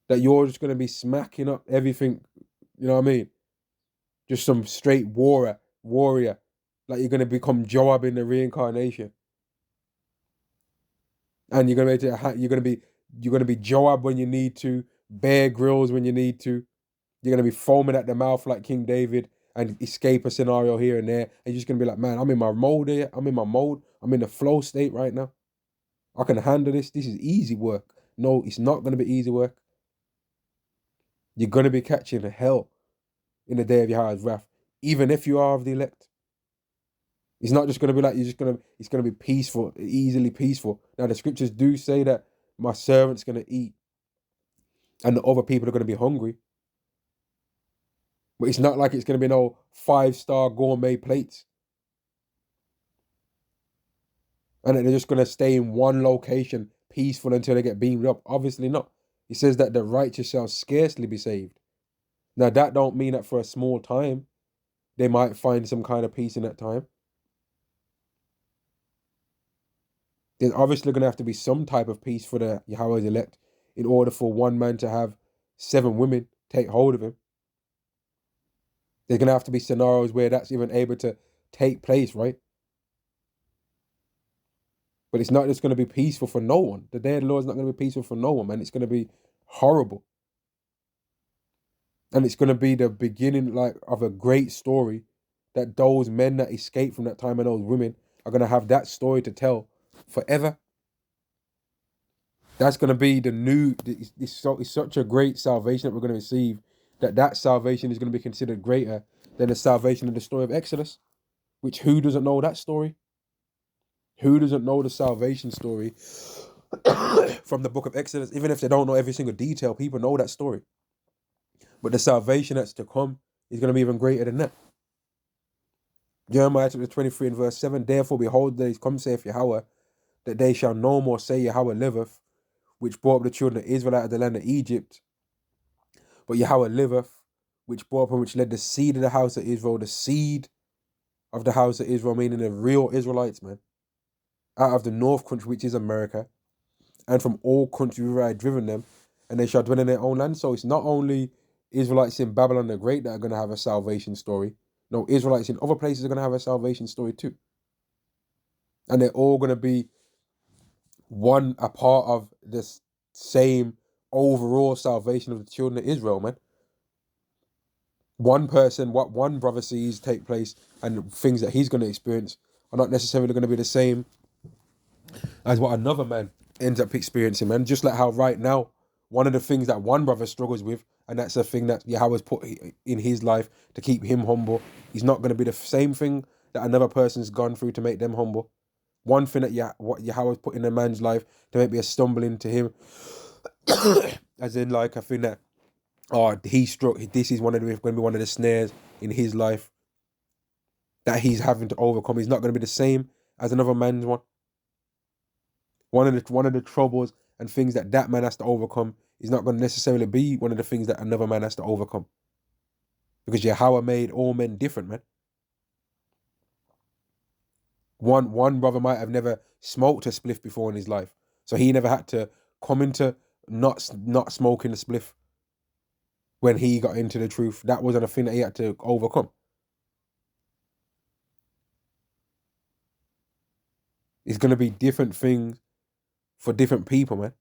that you're just going to be smacking up everything, you know what I mean? Just some straight warrior, like you're going to become Joab in the reincarnation. And you're going to be Joab when you need to, Bear Grylls when you need to. You're going to be foaming at the mouth like King David and escape a scenario here and there. And you're just going to be like, man, I'm in my mode here. I'm in my mode. I'm in a flow state right now. I can handle this. This is easy work. No, it's not going to be easy work. You're going to be catching hell in the day of Yahweh's wrath, even if you are of the elect. It's not just going to be like it's going to be peaceful, easily peaceful. Now, the scriptures do say that my servant's going to eat and the other people are going to be hungry. But it's not like it's going to be no 5-star gourmet plates. And they're just going to stay in one location peaceful until they get beamed up. Obviously not. He says that the righteous shall scarcely be saved. Now, that don't mean that for a small time, they might find some kind of peace in that time. There's obviously going to have to be some type of peace for the Yahweh's elect in order for one man to have 7 women take hold of him. There's going to have to be scenarios where that's even able to take place, right? But it's not just going to be peaceful for no one. The day of the Lord is not going to be peaceful for no one, man. It's going to be horrible. And it's going to be the beginning of a great story that those men that escaped from that time and those women are going to have that story to tell forever. That's going to be the new, it's such a great salvation that we're going to receive, that salvation is going to be considered greater than the salvation of the story of Exodus, which who doesn't know that story? Who doesn't know the salvation story from the book of Exodus? Even if they don't know every single detail, people know that story. But the salvation that's to come is going to be even greater than that. Jeremiah chapter 23 and verse 7, therefore behold, the days come, saith Yahweh, that they shall no more say Yahweh liveth, which brought up the children of Israel out of the land of Egypt. But Yahweh liveth, which brought up and which led the seed of the house of Israel, the seed of the house of Israel, meaning the real Israelites, man, out of the north country, which is America, and from all countries where I had driven them, and they shall dwell in their own land. So it's not only Israelites in Babylon the Great that are going to have a salvation story. No, Israelites in other places are going to have a salvation story too. And they're all going to be a part of this same overall salvation of the children of Israel, man. One person, what one brother sees take place and things that he's going to experience are not necessarily going to be the same as what another man ends up experiencing, man. Just like how right now, one of the things that one brother struggles with, and that's a thing that Yahweh's put in his life to keep him humble, is not going to be the same thing that another person's gone through to make them humble. One thing that what Yahweh's put in a man's life to make me a stumbling to him, as in like a thing that, he struck, this is going to be one of the snares in his life that he's having to overcome. He's not going to be the same as another man's one. One of the troubles and things that man has to overcome is not going to necessarily be one of the things that another man has to overcome. Because Yahweh made all men different, man. One brother might have never smoked a spliff before in his life, so he never had to come into not smoking a spliff when he got into the truth. That wasn't a thing that he had to overcome. It's going to be different things for different people, man.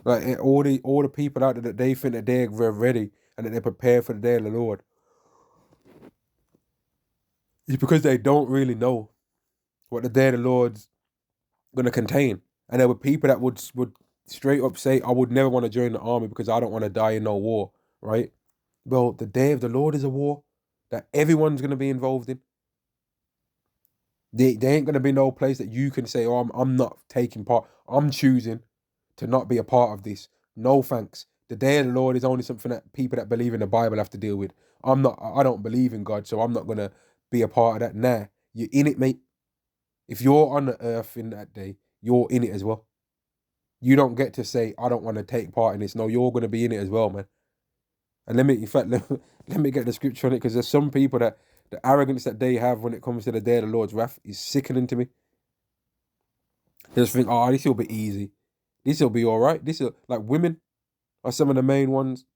Like all the people out there that they think that they're ready and that they're prepared for the day of the Lord, it's because they don't really know what the day of the Lord's going to contain. And there were people that would straight up say, I would never want to join the army because I don't want to die in no war, right? Well, the day of the Lord is a war that everyone's going to be involved in. There ain't going to be no place that you can say, oh, I'm not taking part. I'm choosing to not be a part of this. No thanks. The day of the Lord is only something that people that believe in the Bible have to deal with. I don't believe in God, so I'm not going to be a part of that. Nah, you're in it, mate. If you're on the earth in that day, you're in it as well. You don't get to say, I don't want to take part in this. No, you're going to be in it as well, man. And let me get the scripture on it, because there's some people that the arrogance that they have when it comes to the day of the Lord's wrath is sickening to me. They just think, oh, this will be easy. This will be all right. Like women are some of the main ones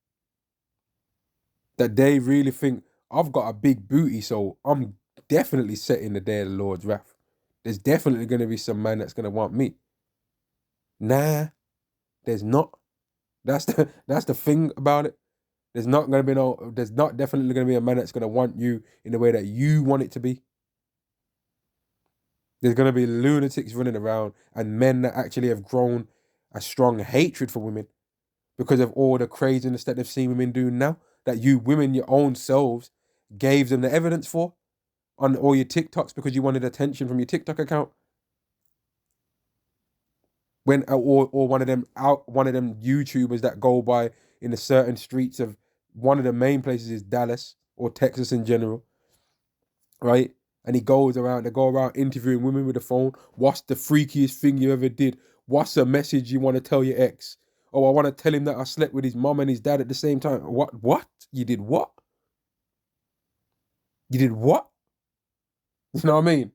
that they really think, I've got a big booty, so I'm definitely setting the day of the Lord's wrath. There's definitely going to be some man that's going to want me. Nah, there's not. That's the thing about it. There's not definitely going to be a man that's going to want you in the way that you want it to be. There's going to be lunatics running around and men that actually have grown a strong hatred for women because of all the craziness that they've seen women do now, that you women, your own selves, gave them the evidence for on all your TikToks because you wanted attention from your TikTok account. When or one of them YouTubers that go by in the certain streets of one of the main places is Dallas or Texas in general, right? And they go around interviewing women with the phone. What's the freakiest thing you ever did? What's a message you want to tell your ex? Oh, I want to tell him that I slept with his mom and his dad at the same time. What? You did what? You did what? You know what I mean?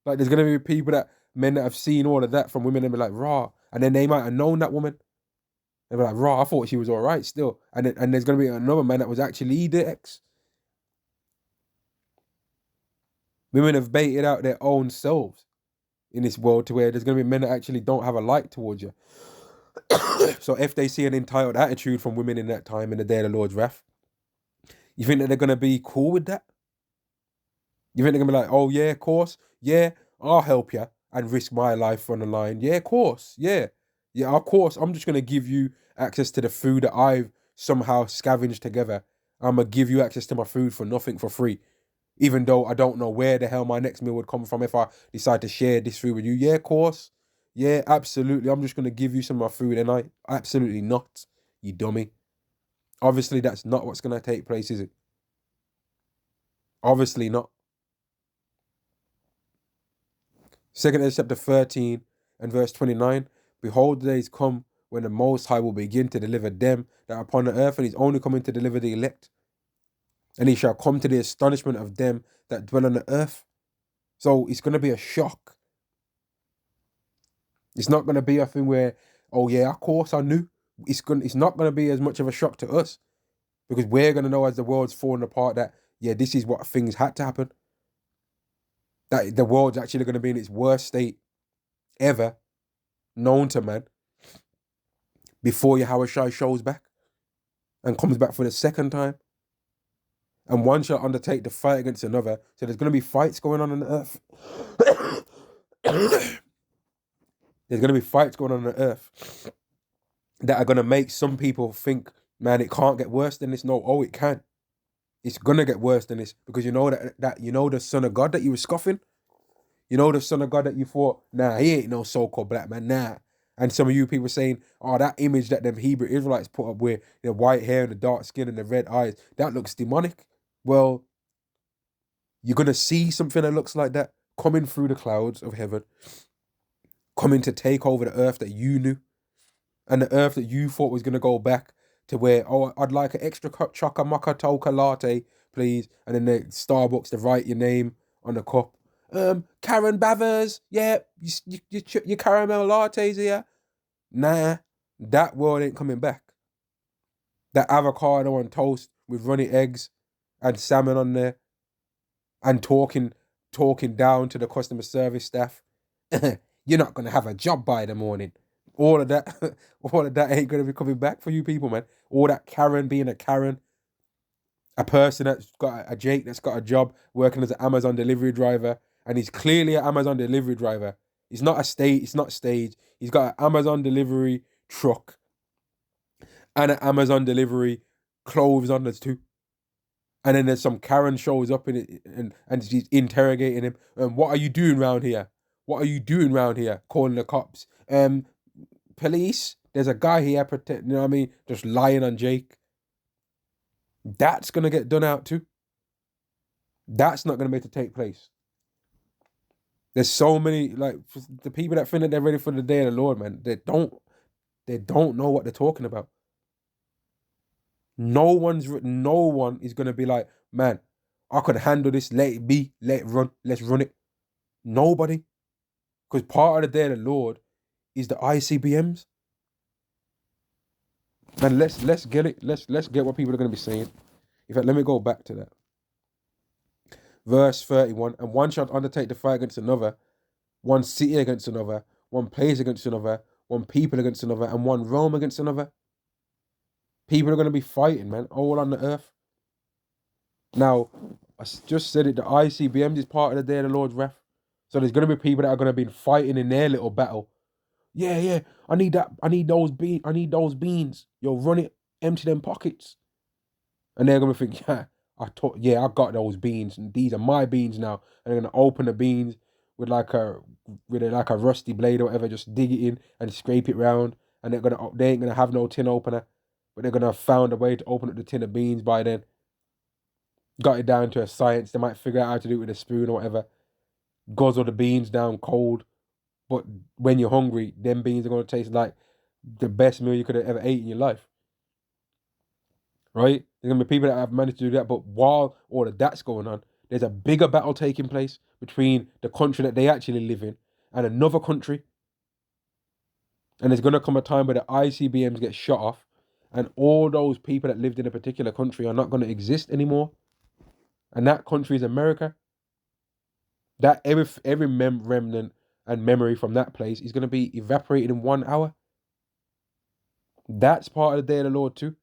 Like, there's going to be men that have seen all of that from women and be like, raw. And then they might have known that woman. They'll be like, raw, I thought she was all right still. And there's going to be another man that was actually the ex. Women have baited out their own selves in this world to where there's going to be men that actually don't have a light towards you. So if they see an entitled attitude from women in that time in the day of the Lord's wrath, you think that they're going to be cool with that? You think they're going to be like, oh yeah, of course, yeah, I'll help you and risk my life on the line. Yeah, of course, yeah, of course. I'm just going to give you access to the food that I've somehow scavenged together. I'm going to give you access to my food for nothing, for free. Even though I don't know where the hell my next meal would come from if I decide to share this food with you. Yeah, of course. Yeah, absolutely. I'm just going to give you some of my food and I absolutely not, you dummy. Obviously, that's not what's going to take place, is it? Obviously not. 2 Ezra chapter 13 and verse 29. Behold, the days come when the Most High will begin to deliver them that are upon the earth, and he's only coming to deliver the elect. And he shall come to the astonishment of them that dwell on the earth. So it's going to be a shock. It's not going to be a thing where, oh yeah, of course I knew. It's not going to be as much of a shock to us because we're going to know as the world's falling apart that, yeah, this is what things had to happen. That the world's actually going to be in its worst state ever known to man before Yahushua shows back and comes back for the second time. And one shall undertake to fight against another. So there's going to be fights going on the earth. There's going to be fights going on the earth that are going to make some people think, man, it can't get worse than this. No, oh, it can. It's going to get worse than this because you know that you know the Son of God that you were scoffing. You know the Son of God that you thought, nah, he ain't no so-called black man, nah. And some of you people saying, oh, that image that them Hebrew Israelites put up with the white hair and the dark skin and the red eyes, that looks demonic. Well, you're going to see something that looks like that coming through the clouds of heaven, coming to take over the earth that you knew, and the earth that you thought was going to go back to where, oh, I'd like an extra chocolate mocha toka latte, please. And then the Starbucks to write your name on the cup. Karen Bathers, yeah, your caramel lattes here. Nah, that world ain't coming back. That avocado on toast with runny eggs and salmon on there and talking down to the customer service staff. You're not going to have a job by the morning. All of that ain't going to be coming back for you people, man. All that Karen being a Karen. A person that's got a Jake that's got a job working as an Amazon delivery driver, and he's clearly an Amazon delivery driver. He's not stage. He's got an Amazon delivery truck and an Amazon delivery clothes on this too. And then there's some Karen shows up in it and she's interrogating him. What are you doing round here? What are you doing round here? Calling the cops. Police, there's a guy here protecting, you know what I mean? Just lying on Jake. That's going to get done out too. That's not going to be able to take place. There's so many, like, the people that think that they're ready for the day of the Lord, man, they don't know what they're talking about. No one is going to be like, man, I could handle this, let it be, let it run, let's run it. Nobody. Because part of the day of the Lord is the ICBMs. And let's get it. Let's get what people are going to be saying. In fact, let me go back to that. Verse 31, and one shall undertake to fight against another, one city against another, one place against another, one people against another, and one realm against another. People are going to be fighting, man, all on the earth. Now, I just said it, the ICBMs is part of the day of the Lord's wrath. So there's gonna be people that are gonna be fighting in their little battle. Yeah, I need that. I need those beans. Yo, run it, empty them pockets. And they're gonna think, I got those beans, and these are my beans now. And they're gonna open the beans with like a rusty blade or whatever, just dig it in and scrape it round. And they ain't gonna have no tin opener, but they're gonna have found a way to open up the tin of beans by then. Got it down to a science. They might figure out how to do it with a spoon or whatever. Guzzle the beans down cold. But when you're hungry, them beans are gonna taste like the best meal you could have ever ate in your life. Right? There's gonna be people that have managed to do that, but while all of that's going on, there's a bigger battle taking place between the country that they actually live in and another country. And there's gonna come a time where the ICBMs get shut off, and all those people that lived in a particular country are not gonna exist anymore. And that country is America. That every remnant and memory from that place is gonna be evaporated in 1 hour. That's part of the day of the Lord too.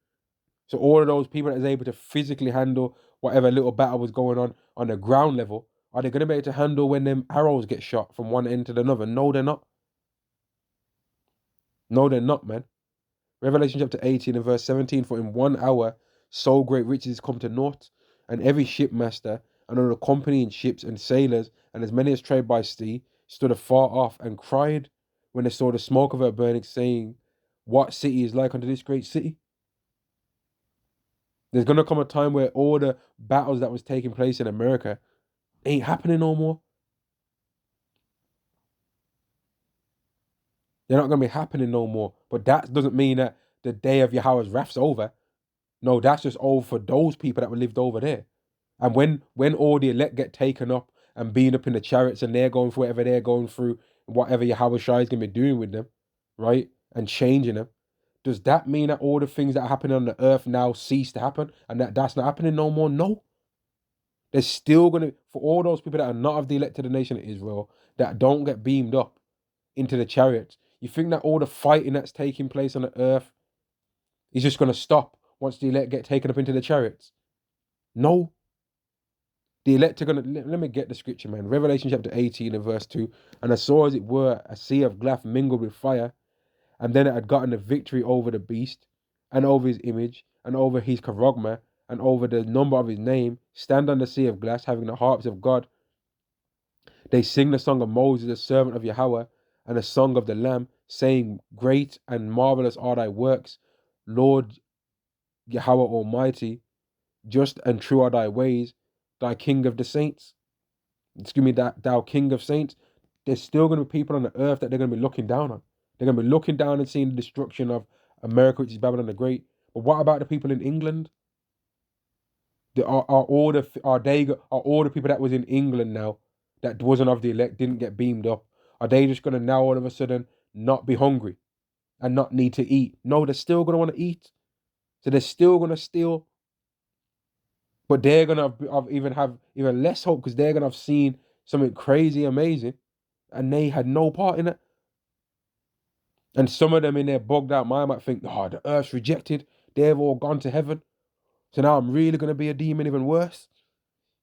So all of those people that is able to physically handle whatever little battle was going on the ground level, are they going to be able to handle when them arrows get shot from one end to the other? No, they're not. No, they're not, man. Revelation chapter 18 and verse 17, for in 1 hour so great riches come to naught, and every shipmaster and all the company in ships and sailors, and as many as trade by sea, stood afar off and cried when they saw the smoke of her burning, saying, what city is like unto this great city? There's gonna come a time where all the battles that was taking place in America ain't happening no more. They're not gonna be happening no more. But that doesn't mean that the day of Yahweh's wrath's over. No, that's just over for those people that lived over there. And when all the elect get taken up and being up in the chariots and they're going through whatever they're going through, whatever Yahweh Shai is gonna be doing with them, right? And changing them. Does that mean that all the things that are happening on the earth now cease to happen and that's not happening no more? No. There's still gonna, for all those people that are not of the elected nation of Israel, that don't get beamed up into the chariots. You think that all the fighting that's taking place on the earth is just gonna stop once the elect get taken up into the chariots? No. The elect are gonna, let me get the scripture, man. Revelation chapter 18 and verse 2. And I saw as it were a sea of glass mingled with fire, and then it had gotten a victory over the beast, and over his image, and over his charogma, and over the number of his name, stand on the sea of glass, having the harps of God. They sing the song of Moses, the servant of Yahweh, and the song of the Lamb, saying, great and marvelous are thy works, Lord Yahweh Almighty. Just and true are thy ways, thy King of the saints. Excuse me, that thou King of saints. There's still going to be people on the earth that they're going to be looking down on. They're going to be looking down and seeing the destruction of America, which is Babylon the Great. But what about the people in England? Are all the people that was in England now that wasn't of the elect, didn't get beamed up? Are they just going to now all of a sudden not be hungry and not need to eat? No, they're still going to want to eat. So they're still going to steal. But they're going to have even less hope because they're going to have seen something crazy, amazing, and they had no part in it. And some of them in their bogged out mind might think, oh, the earth's rejected. They've all gone to heaven. So now I'm really going to be a demon even worse.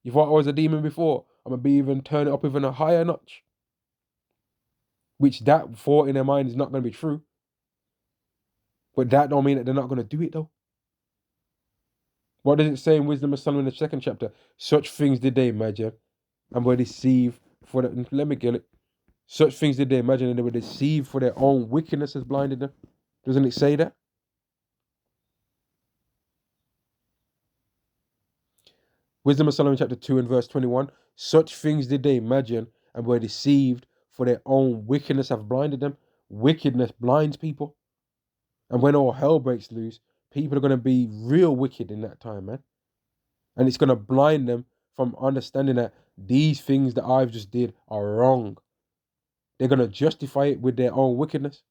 You thought I was a demon before. I'm going to be even turn it up even a higher notch. Which that thought in their mind is not going to be true. But that don't mean that they're not going to do it though. What does it say in Wisdom of Solomon in the 2nd chapter? Such things did they imagine and were deceived for the... Let me get it. Such things did they imagine and they were deceived for their own wickedness has blinded them. Doesn't it say that? Wisdom of Solomon chapter 2 and verse 21. Such things did they imagine and were deceived for their own wickedness have blinded them. Wickedness blinds people. And when all hell breaks loose, people are going to be real wicked in that time, man. And it's going to blind them from understanding that these things that I've just did are wrong. They're going to justify it with their own wickedness.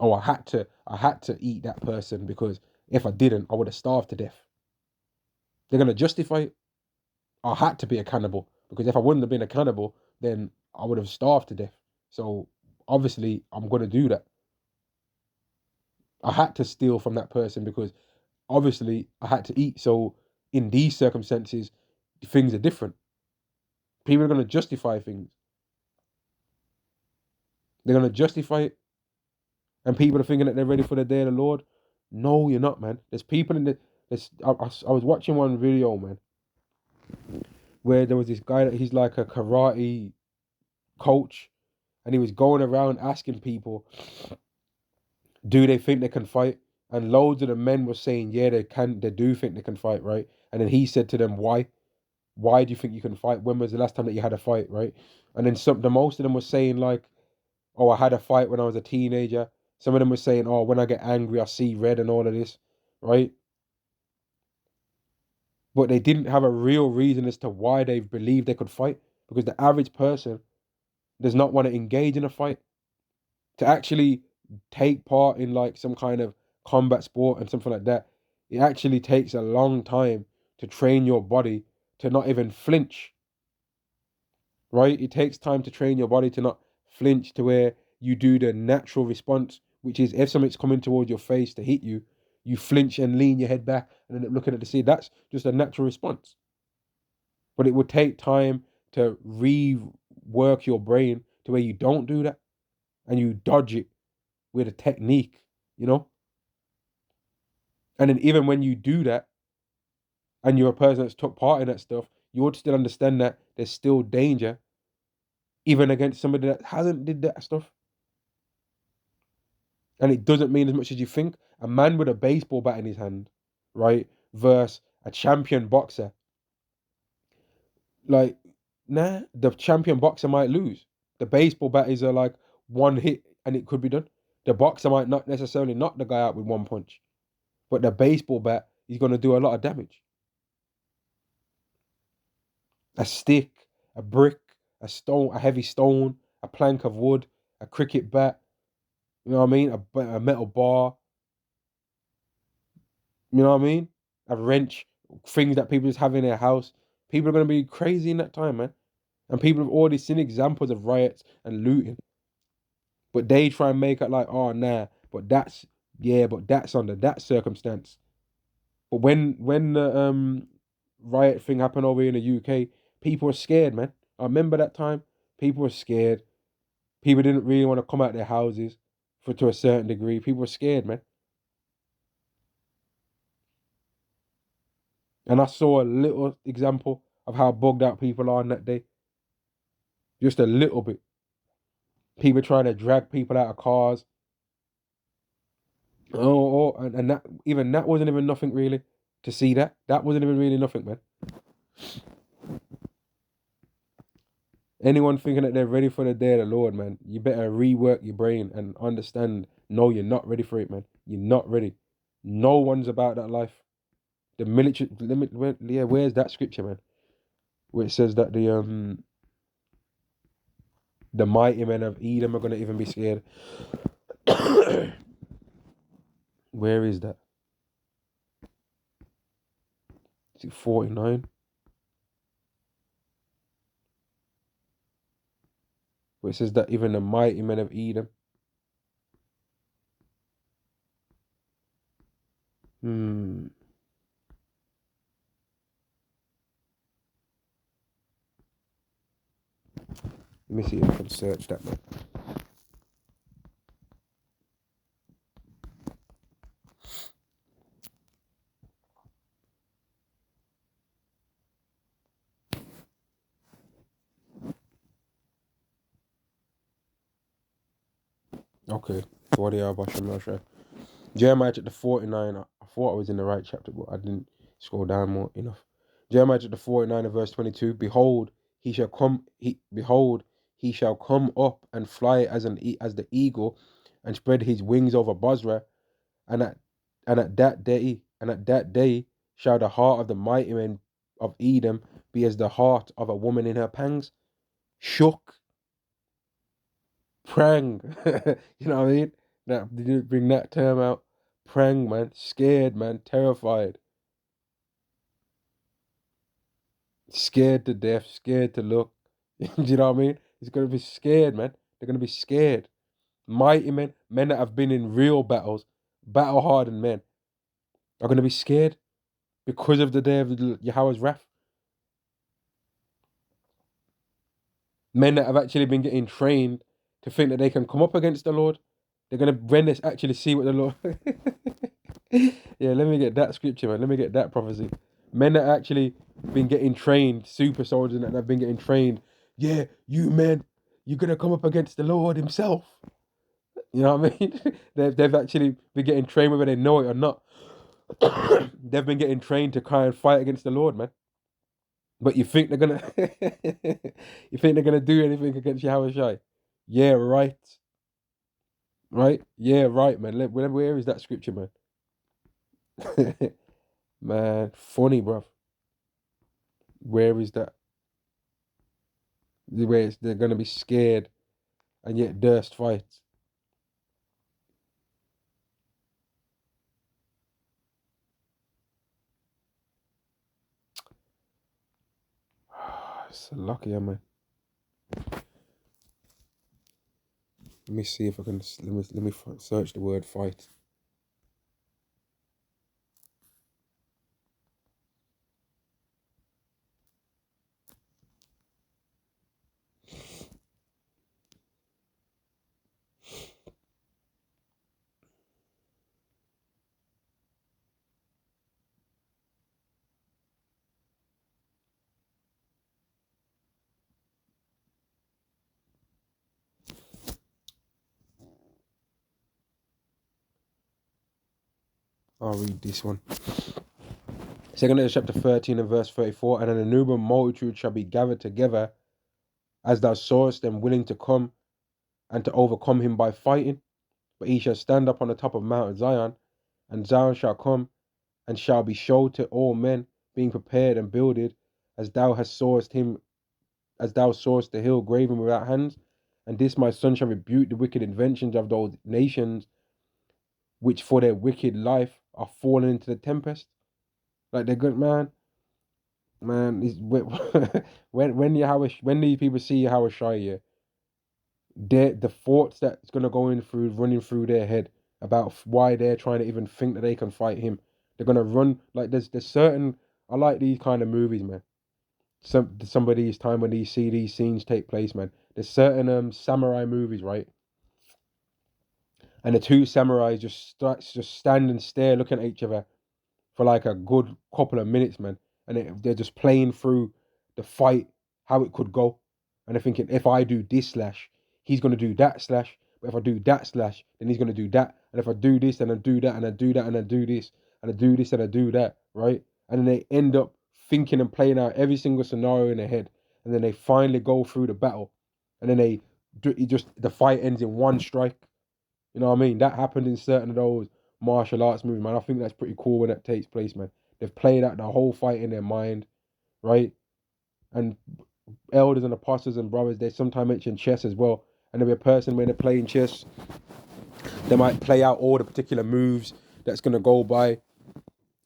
Oh, I had to eat that person because if I didn't, I would have starved to death. They're going to justify it. I had to be a cannibal because if I wouldn't have been a cannibal, then I would have starved to death. So obviously I'm going to do that. I had to steal from that person because obviously I had to eat. So in these circumstances, things are different. People are going to justify things. They're going to justify it. And people are thinking that they're ready for the day of the Lord. No, you're not, man. There's people in the... I was watching one video, man, where there was this guy that he's like a karate coach, and he was going around asking people, do they think they can fight? And loads of the men were saying, yeah, they do think they can fight, right? And then he said to them, why? Why do you think you can fight? When was the last time that you had a fight, right? And then the most of them were saying like, oh, I had a fight when I was a teenager. Some of them were saying, oh, when I get angry, I see red and all of this, right? But they didn't have a real reason as to why they believed they could fight, because the average person does not want to engage in a fight. To actually take part in like some kind of combat sport and something like that, it actually takes a long time to train your body to not even flinch, right? It takes time to train your body to not flinch, to where you do the natural response, which is if something's coming towards your face to hit you, you flinch and lean your head back and end up looking at the sea. That's just a natural response. But it would take time to rework your brain to where you don't do that and you dodge it with a technique, you know? And then even when you do that and you're a person that's took part in that stuff, you would still understand that there's still danger, even against somebody that hasn't did that stuff. And it doesn't mean as much as you think. A man with a baseball bat in his hand, right, versus a champion boxer. Like, nah, the champion boxer might lose. The baseball bat is like one hit and it could be done. The boxer might not necessarily knock the guy out with one punch, but the baseball bat is going to do a lot of damage. A stick, a brick, a stone, a heavy stone, a plank of wood, a cricket bat, you know what I mean? A metal bar, you know what I mean? A wrench, things that people just have in their house. People are going to be crazy in that time, man. And people have already seen examples of riots and looting. But they try and make it like, oh, nah, but that's under that circumstance. But when the riot thing happened over in the UK, people were scared, man. I remember that time. People were scared. People didn't really want to come out their houses to a certain degree. People were scared, man. And I saw a little example of how bugged out people are on that day. Just a little bit. People trying to drag people out of cars. And that even that wasn't even nothing really. To see that, that wasn't even really nothing, man. Anyone thinking that they're ready for the day of the Lord, man, you better rework your brain and understand. No, you're not ready for it, man. You're not ready. No one's about that life. The military, where's that scripture, man? Where it says that the mighty men of Edom are gonna even be scared. Where is that? Is it 49? Where it says that even the mighty men of Edom. Let me see if I can search that, man. Okay. Jeremiah chapter 49. I thought I was in the right chapter, but I didn't scroll down more enough. Jeremiah chapter 49 and verse 22. Behold, he shall come. He shall come up and fly as the eagle, and spread his wings over Bozrah, and at that day shall the heart of the mighty men of Edom be as the heart of a woman in her pangs, shook, prang. You know what I mean? That did you bring that term out? Prang, man, scared, man, terrified, scared to death, scared to look. Do you know what I mean? He's gonna be scared, man. They're gonna be scared. Mighty men, men that have been in real battles, battle hardened men, are gonna be scared because of the day of Yahweh's wrath. Men that have actually been getting trained to think that they can come up against the Lord. They're gonna when they actually see what the Lord. Yeah, let me get that scripture, man. Let me get that prophecy. Men that actually been getting trained, super soldiers that have been getting trained. Yeah, you men, you're gonna come up against the Lord Himself. You know what I mean? They've actually been getting trained whether they know it or not. They've been getting trained to try and fight against the Lord, man. But you think they're gonna you think they're gonna do anything against Yahweh Shai? Yeah, right. Right? Yeah, right, man. Where is that scripture, man? Man, funny, bruv. Where is that? Where they're gonna be scared and yet durst fights. It's lucky, man. Let me see if I can. Let me search the word fight. I'll read this one. Second Ezra chapter 13 and verse 34. And an innumerable multitude shall be gathered together, as thou sawest them willing to come and to overcome him by fighting. But he shall stand up on the top of Mount Zion, and Zion shall come and shall be showed to all men, being prepared and builded, as thou sawest the hill graven without hands. And this my son shall rebuke the wicked inventions of those nations which for their wicked life are fallen into the tempest. Like they're good, man. Man, when these people see Yahweh Shai, yeah, the thoughts that's gonna go running through their head about why they're trying to even think that they can fight him. They're gonna run like there's certain. I like these kind of movies, man. Some of these time when you see these scenes take place, man. There's certain samurai movies, right? And the two samurais just stand and stare, looking at each other for like a good couple of minutes, man. And they're just playing through the fight, how it could go. And they're thinking, if I do this slash, he's gonna do that slash. But if I do that slash, then he's gonna do that. And if I do this, and I do that, and I do that, and I do this, and I do this, and I do that, right? And then they end up thinking and playing out every single scenario in their head. And then they finally go through the battle. And then the fight ends in one strike. You know what I mean? That happened in certain of those martial arts movies, man. I think that's pretty cool when that takes place, man. They've played out the whole fight in their mind, right? And elders and apostles and brothers, they sometimes mention chess as well. And there'll be a person when they're playing chess, they might play out all the particular moves that's gonna go by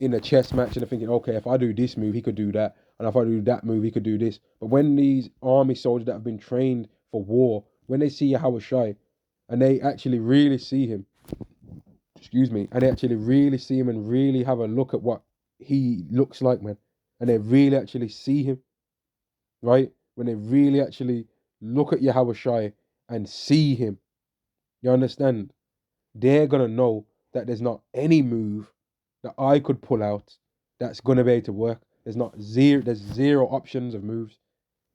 in a chess match, and they're thinking, okay, if I do this move, he could do that, and if I do that move, he could do this. But when these army soldiers that have been trained for war, when they see Yahweh Shai, and they actually really see him, excuse me, and they actually really see him and really have a look at what he looks like, man, and they really actually see him, right? When they really actually look at Yahweh Shai and see him, you understand? They're gonna know that there's not any move that I could pull out that's gonna be able to work. There's zero options of moves.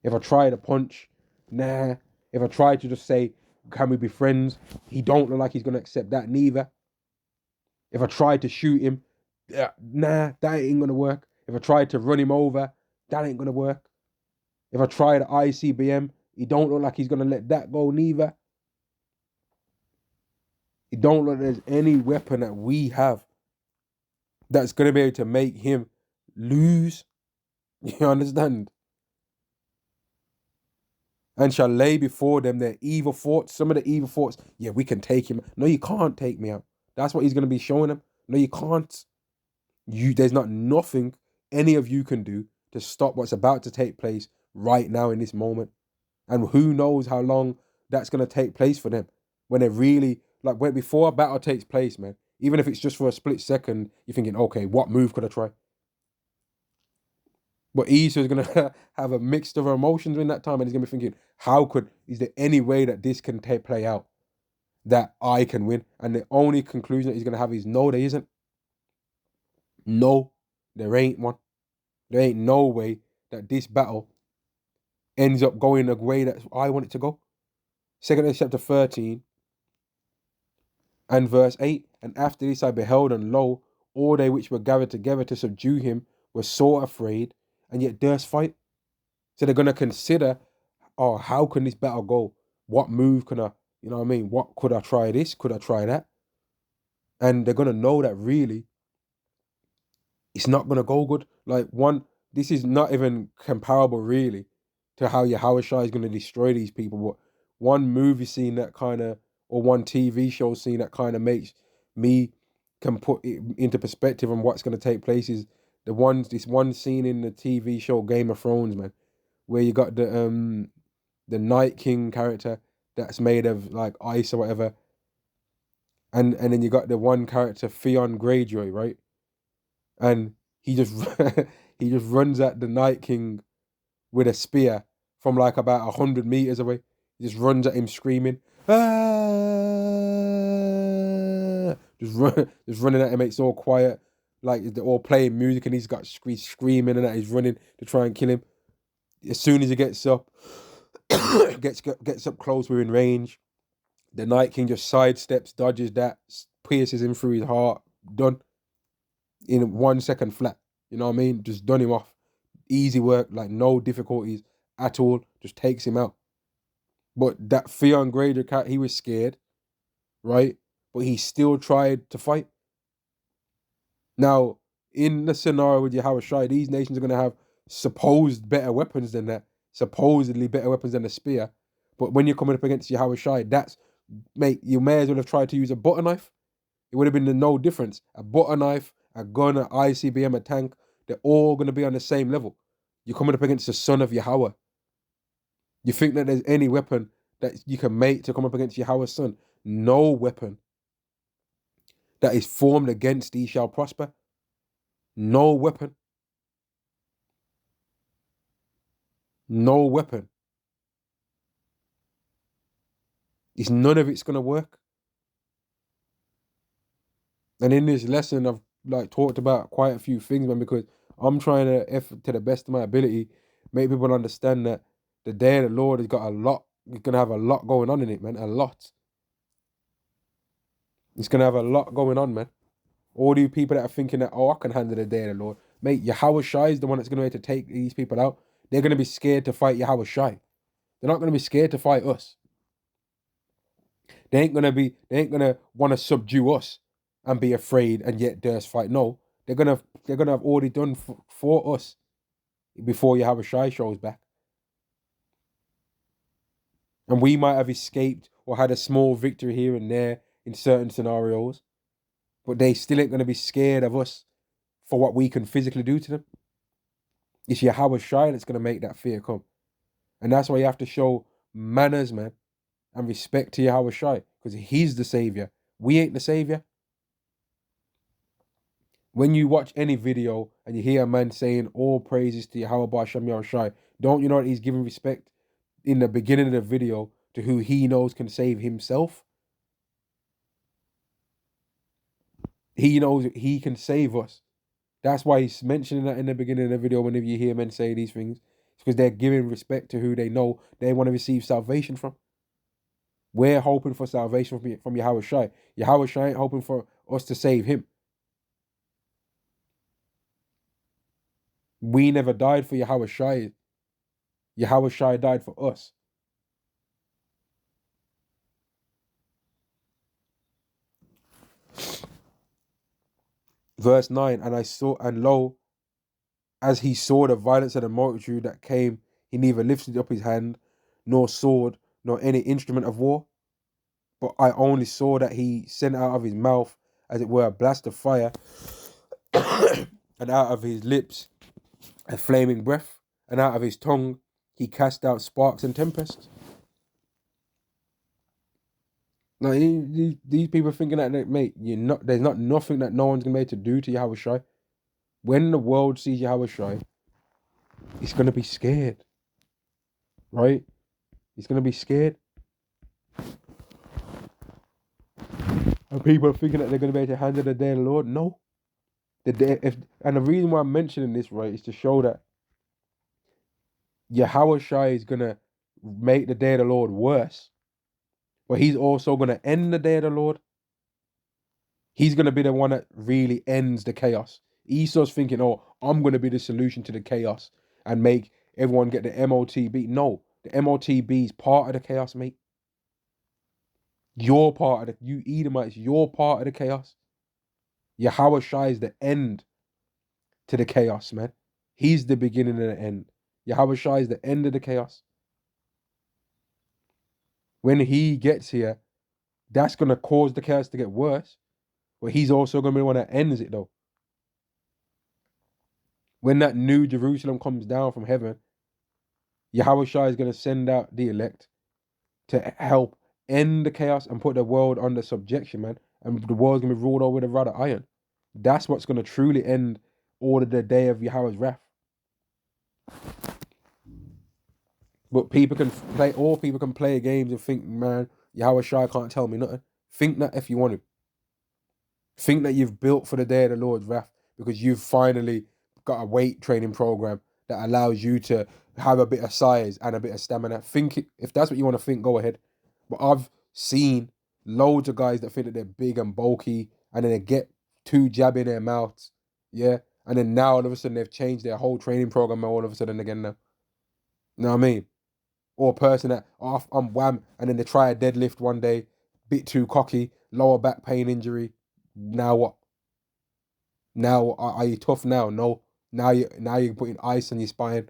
If I try to punch, nah. If I try to just say, can we be friends? He don't look like he's gonna accept that neither. If I tried to shoot him, nah, that ain't gonna work. If I tried to run him over, that ain't gonna work. If I tried ICBM, he don't look like he's gonna let that go neither. He don't look like there's any weapon that we have that's gonna be able to make him lose. You understand? And shall lay before them their evil thoughts. Some of the evil thoughts, yeah, we can take him. No, you can't take me out. That's what he's gonna be showing them. No, you can't. There's not nothing any of you can do to stop what's about to take place right now in this moment. And who knows how long that's gonna take place for them when they really when before a battle takes place, man. Even if it's just for a split second, you're thinking, okay, what move could I try? But Esau's gonna have a mixed of emotions in that time, and he's gonna be thinking, is there any way that this can play out, that I can win? And the only conclusion that he's gonna have is no, there isn't. No, there ain't one. There ain't no way that this battle ends up going the way that I want it to go. 2 Corinthians chapter 13 and verse 8. And after this I beheld, and lo, all they which were gathered together to subdue him were sore afraid, and yet durst fight. So they're going to consider, oh, how can this battle go? What move can I, you know what I mean? What could I try this? Could I try that? And they're going to know that really it's not going to go good. Like this is not even comparable really to how Yahushua is going to destroy these people. But one movie scene that kind of, or one TV show scene that kind of makes me can put it into perspective on what's going to take place is this one scene in the TV show Game of Thrones, man, where you got the Night King character that's made of like ice or whatever, and then you got the one character Theon Greyjoy, right? And he just he just runs at the Night King with a spear from like about 100 meters away. He just runs at him screaming, ah! Just running at him. It's all quiet, like they're all playing music, and he's screaming and that he's running to try and kill him. As soon as he gets up, gets up close within range, the Night King just sidesteps, dodges that, pierces him through his heart. Done in 1 second flat. You know what I mean? Just done him off. Easy work, like no difficulties at all. Just takes him out. But that Theon Greyjoy cat, he was scared, right? But he still tried to fight. Now, in the scenario with Yahushua, these nations are going to have supposed better weapons than that. Supposedly better weapons than a spear. But when you're coming up against Yahushua, you may as well have tried to use a butter knife. It would have been no difference. A butter knife, a gun, an ICBM, a tank, they're all going to be on the same level. You're coming up against the son of Yahweh. You think that there's any weapon that you can make to come up against Yahweh's son? No weapon that is formed against thee shall prosper. No weapon. No weapon. None of it's going to work. And in this lesson, I've like talked about quite a few things, man, because I'm trying to, to the best of my ability, make people understand that the day of the Lord has got a lot. It's gonna have a lot going on in it, man. A lot. It's gonna have a lot going on, man. All these people that are thinking that, oh, I can handle the day of the Lord, mate. Yahushua is the one that's gonna have to take these people out. They're gonna be scared to fight Yahushua. They're not gonna be scared to fight us. They ain't gonna want to subdue us and be afraid and yet dare fight. No, they're gonna have already done for us before Yahushua shows back. And we might have escaped or had a small victory here and there in certain scenarios, but they still ain't gonna be scared of us for what we can physically do to them. It's Yahushua that's gonna make that fear come. And that's why you have to show manners, man, and respect to Yahushua, because he's the savior. We ain't the savior. When you watch any video and you hear a man saying all praises to Yahweh Ba'Shem Yahushua, don't you know that he's giving respect in the beginning of the video to who he knows can save himself? He knows he can save us. That's why he's mentioning that in the beginning of the video. Whenever you hear men say these things, it's because they're giving respect to who they know they want to receive salvation from. We're hoping for salvation from Yahushua. Yahushua ain't hoping for us to save him. We never died for Yahushua. Yahushua died for us. Verse 9, and I saw, and lo, as he saw the violence of the multitude that came, he neither lifted up his hand, nor sword, nor any instrument of war. But I only saw that he sent out of his mouth, as it were, a blast of fire, and out of his lips a flaming breath, and out of his tongue he cast out sparks and tempests. Now, these people thinking that, mate, there's not nothing that no one's gonna be able to do to Yahushua. When the world sees Yahushua, It's going to be scared, right? It's going to be scared. And people are thinking that they're going to be able to handle the day of the Lord. No. And the reason why I'm mentioning this, right, is to show that Yahweh Shai is going to make the day of the Lord worse. But he's also going to end the day of the Lord. He's going to be the one that really ends the chaos. Esau's thinking, oh, I'm going to be the solution to the chaos and make everyone get the MOTB. No, the MOTB is part of the chaos, mate. You're part of you Edomites, you're part of the chaos. Yahweh Shai is the end to the chaos, man. He's the beginning and the end. Yahweh Shai is the end of the chaos. When he gets here, that's going to cause the chaos to get worse. But he's also going to be the one that ends it, though. When that new Jerusalem comes down from heaven, Yahweh Shai is going to send out the elect to help end the chaos and put the world under subjection, man. And the world's going to be ruled over with a rod of iron. That's what's going to truly end all of the day of Yahweh's wrath. But people can play games and think, man, Yahweh Shai can't tell me nothing. Think that if you want to. Think that you've built for the day of the Lord's wrath because you've finally got a weight training program that allows you to have a bit of size and a bit of stamina. Think if that's what you want to think, go ahead. But I've seen loads of guys that think that they're big and bulky and then they get 2 jab in their mouths, yeah, and then now all of a sudden they've changed their whole training program all of a sudden again now. You know what I mean? Or a person that, oh, I'm wham, and then they try a deadlift one day, bit too cocky, lower back pain injury. Now what? Now are you tough now? No. Now you're putting ice on your spine.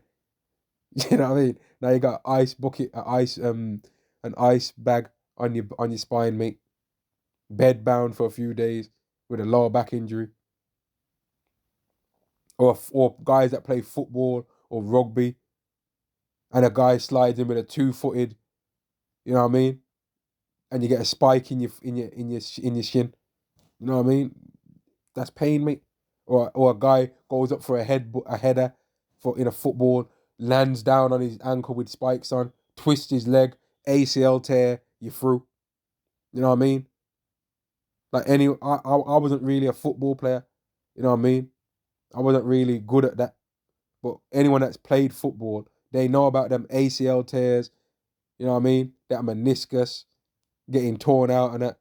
You know what I mean? Now you got ice bucket, an ice bag on your spine, mate. Bed bound for a few days with a lower back injury. Or guys that play football or rugby, and a guy slides in with a 2-footed, you know what I mean? And you get a spike in your shin. You know what I mean? That's pain, mate. Or a guy goes up for a header in a football, lands down on his ankle with spikes on, twists his leg, ACL tear, you're through. You know what I mean? Like I wasn't really a football player. You know what I mean? I wasn't really good at that. But anyone that's played football, they know about them ACL tears. You know what I mean? That meniscus getting torn out and that.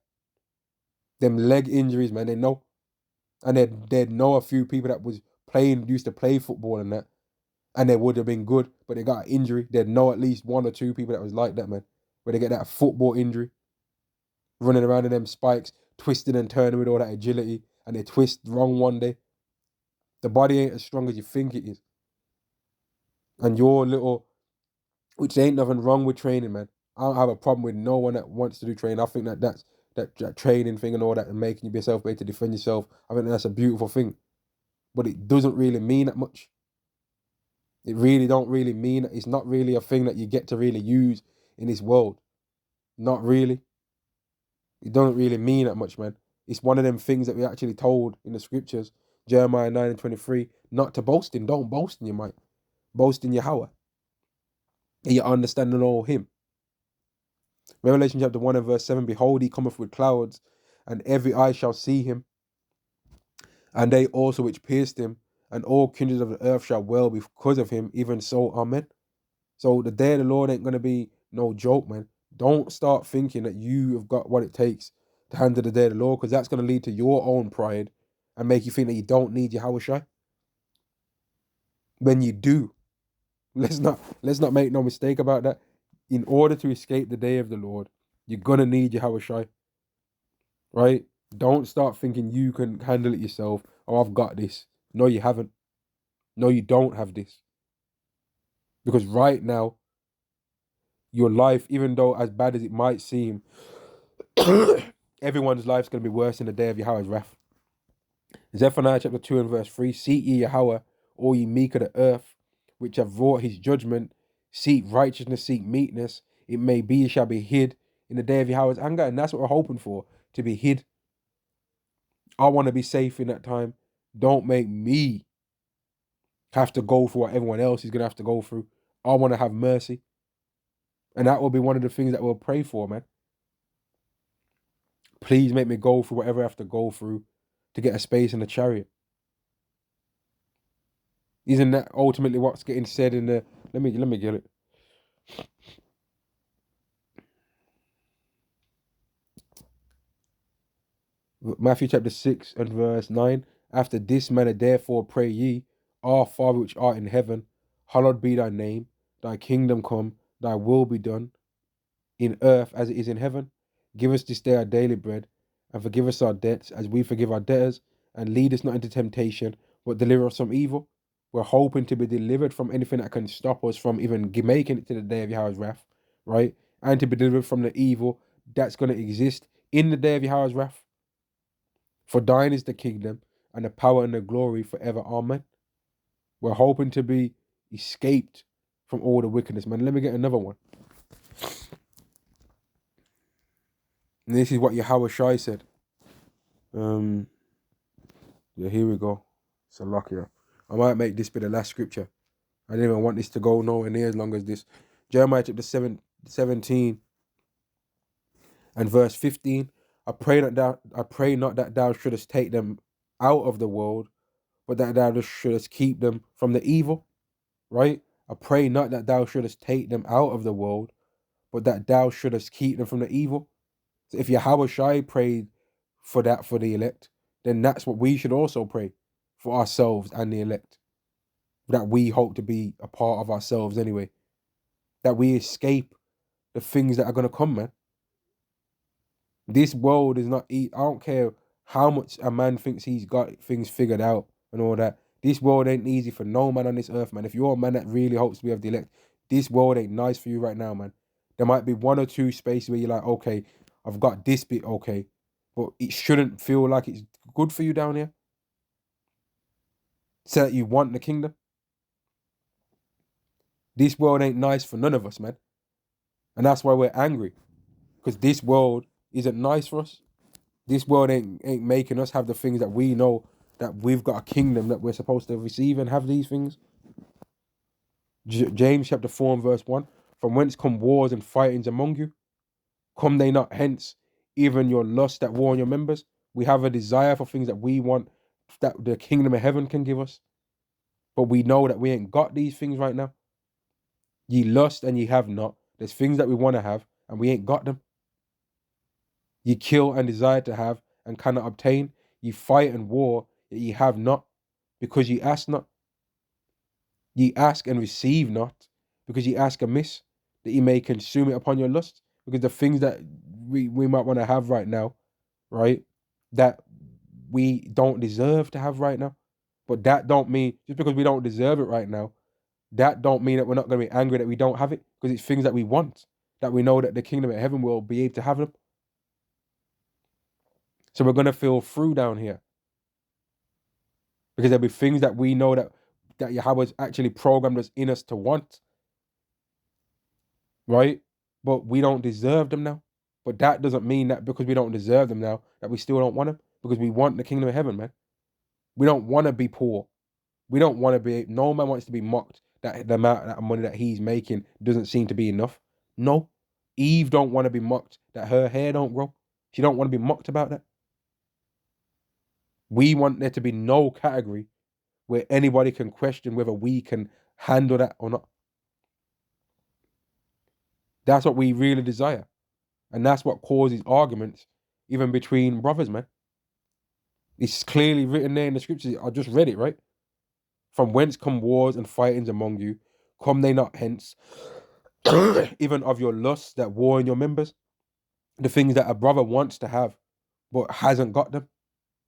Them leg injuries, man, they know. And they'd know a few people that used to play football and that, and they would have been good, but they got an injury. They'd know at least 1 or 2 people that was like that, man, where they get that football injury, running around in them spikes, twisting and turning with all that agility, and they twist wrong one day. The body ain't as strong as you think it is. And which ain't nothing wrong with training, man. I don't have a problem with no one that wants to do training. I think that's that training thing and all that and making you yourself able to defend yourself. I think that's a beautiful thing. But it doesn't really mean that much. It really don't really mean, it's not really a thing that you get to really use in this world. Not really. It doesn't really mean that much, man. It's one of them things that we actually told in the scriptures, Jeremiah 9:23, not to boast in. Don't boast in your might. Boast in Yahweh. And you understand and know him. Revelation chapter 1 and verse 7, behold, he cometh with clouds, and every eye shall see him, and they also which pierced him, and all kindreds of the earth shall wail because of him, even so, amen. So the day of the Lord ain't going to be no joke, man. Don't start thinking that you have got what it takes to handle the day of the Lord, because that's going to lead to your own pride and make you think that you don't need Yahweh Shai. When you do, let's not make no mistake about that. In order to escape the day of the Lord, you're going to need Yahweh Shai. Right? Don't start thinking you can handle it yourself. Oh, I've got this. No, you haven't. No, you don't have this. Because right now, your life, even though as bad as it might seem, everyone's life's going to be worse in the day of Yahweh's wrath. Zephaniah chapter 2 and verse 3, seek ye Yahweh, all ye meek of the earth, which have wrought his judgment. Seek righteousness, seek meekness. It may be, it shall be hid in the day of Yahweh's anger. And that's what we're hoping for, to be hid. I want to be safe in that time. Don't make me have to go through what everyone else is going to have to go through. I want to have mercy. And that will be one of the things that we'll pray for, man. Please make me go through whatever I have to go through to get a space in the chariot. Isn't that ultimately what's getting said in the... Let me get it. Matthew chapter 6 and verse 9. After this manner therefore pray ye, Our Father which art in heaven, hallowed be thy name, thy kingdom come, thy will be done, in earth as it is in heaven. Give us this day our daily bread, and forgive us our debts as we forgive our debtors, and lead us not into temptation, but deliver us from evil. We're hoping to be delivered from anything that can stop us from even making it to the day of Yahweh's wrath, right? And to be delivered from the evil that's going to exist in the day of Yahweh's wrath. For thine is the kingdom, and the power and the glory forever. Amen. We're hoping to be escaped from all the wickedness, man. Let me get another one. And this is what Yahweh Shai said. Yeah, here we go. Salakia. I might make this be the last scripture. I didn't even want this to go nowhere near as long as this. Jeremiah chapter 17 and verse 15. I pray not that thou shouldest take them out of the world, but that thou shouldest keep them from the evil. Right? I pray not that thou shouldest take them out of the world, but that thou shouldest keep them from the evil. So if Yahweh Shai prayed for that for the elect, then that's what we should also pray for ourselves and the elect. That we hope to be a part of ourselves anyway. That we escape the things that are going to come, man. This world is not... I don't care how much a man thinks he's got things figured out and all that. This world ain't easy for no man on this earth, man. If you're a man that really hopes to be of the elect, this world ain't nice for you right now, man. There might be one or two spaces where you're like, okay, I've got this bit okay, but it shouldn't feel like it's good for you down here. So that you want the kingdom. This world ain't nice for none of us, man. And that's why we're angry. Because this world isn't nice for us. This world ain't making us have the things that we know that we've got a kingdom that we're supposed to receive and have these things. James chapter 4 and verse 1. From whence come wars and fightings among you? Come they not hence, even your lust that war on your members? We have a desire for things that we want, that the kingdom of heaven can give us. But we know that we ain't got these things right now. Ye lust and ye have not. There's things that we want to have and we ain't got them. Ye kill and desire to have and cannot obtain. Ye fight and war, yet ye have not, because ye ask not. Ye ask and receive not, because ye ask amiss, that ye may consume it upon your lust. Because the things that we might want to have right now, right, that we don't deserve to have right now. But that don't mean, just because we don't deserve it right now, that don't mean that we're not going to be angry that we don't have it, because it's things that we want, that we know that the kingdom of heaven will be able to have them. So we're going to feel through down here. Because there'll be things that we know that Yahweh's actually programmed us in us to want. Right? But we don't deserve them now. But that doesn't mean that because we don't deserve them now, that we still don't want them. Because we want the kingdom of heaven, man. We don't want to be poor. We don't want to be... No man wants to be mocked that the amount of money that he's making doesn't seem to be enough. No. Eve don't want to be mocked that her hair don't grow. She don't want to be mocked about that. We want there to be no category where anybody can question whether we can handle that or not. That's what we really desire. And that's what causes arguments, even between brothers, man. It's clearly written there in the scriptures. I just read it, right? From whence come wars and fightings among you? Come they not hence, even of your lusts that war in your members? The things that a brother wants to have, but hasn't got them,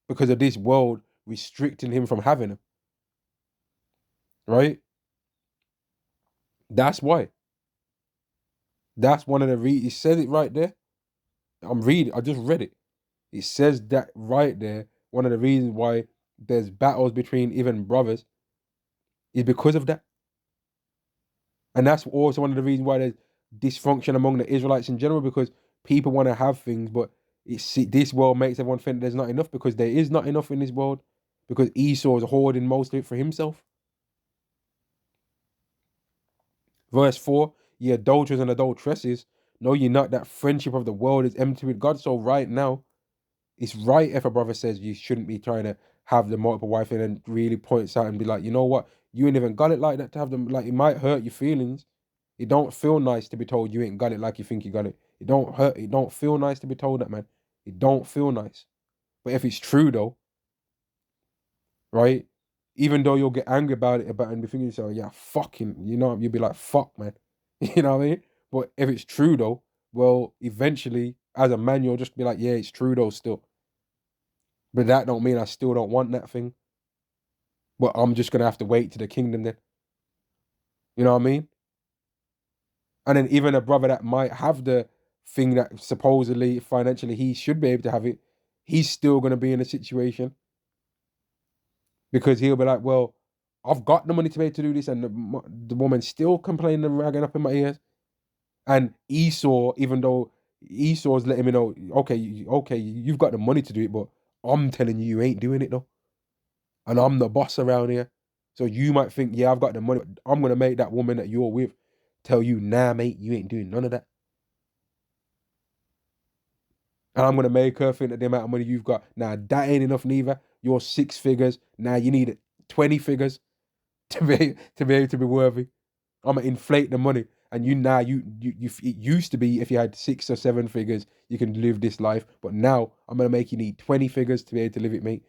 because of this world restricting him from having them. Right? That's why. That's one of the reasons. It says it right there. I just read it. It says that right there. One of the reasons why there's battles between even brothers is because of that. And that's also one of the reasons why there's dysfunction among the Israelites in general, because people want to have things, but this world makes everyone think there's not enough, because there is not enough in this world, because Esau is hoarding most of it for himself. Verse 4, ye adulterers and adulteresses, know ye not that friendship of the world is enmity with God? So right now, it's right if a brother says you shouldn't be trying to have the multiple wife and then really points out and be like, you know what, you ain't even got it like that to have them. Like, it might hurt your feelings. It don't feel nice to be told you ain't got it like you think you got it. It don't hurt. It don't feel nice to be told that, man. It don't feel nice. But if it's true though, right? Even though you'll get angry about it, and be thinking to yourself, yeah, fucking, you know, you'll be like, fuck, man. You know what I mean? But if it's true though, well, eventually, as a man, you'll just be like, yeah, it's true though still. But that don't mean I still don't want that thing. But I'm just gonna have to wait to the kingdom then. You know what I mean? And then even a brother that might have the thing that supposedly financially he should be able to have it, he's still gonna be in a situation because he'll be like, well, I've got the money to be able to do this, and the woman's still complaining and ragging up in my ears. And Esau, even though Esau's letting me know, okay, you've got the money to do it, but I'm telling you, you ain't doing it though. And I'm the boss around here. So you might think, yeah, I've got the money. But I'm gonna make that woman that you're with tell you, nah, mate, you ain't doing none of that. And I'm gonna make her think that the amount of money you've got, nah, that ain't enough neither. You're 6 figures. Now you need 20 figures to be able to be worthy. I'm gonna inflate the money. And it used to be if you had 6 or 7 figures, you can live this life. But now I'm gonna make you need 20 figures to be able to live it, mate.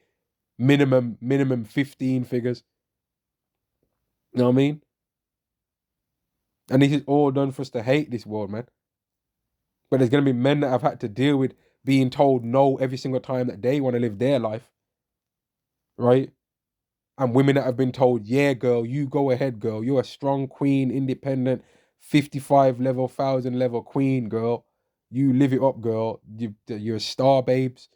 Minimum 15 figures. You know what I mean? And this is all done for us to hate this world, man. But there's gonna be men that have had to deal with being told no every single time that they want to live their life, right? And women that have been told, yeah, girl, you go ahead, girl. You're a strong queen, independent, 55 level, 1,000 level queen, girl. You live it up, girl. You're a star, babes.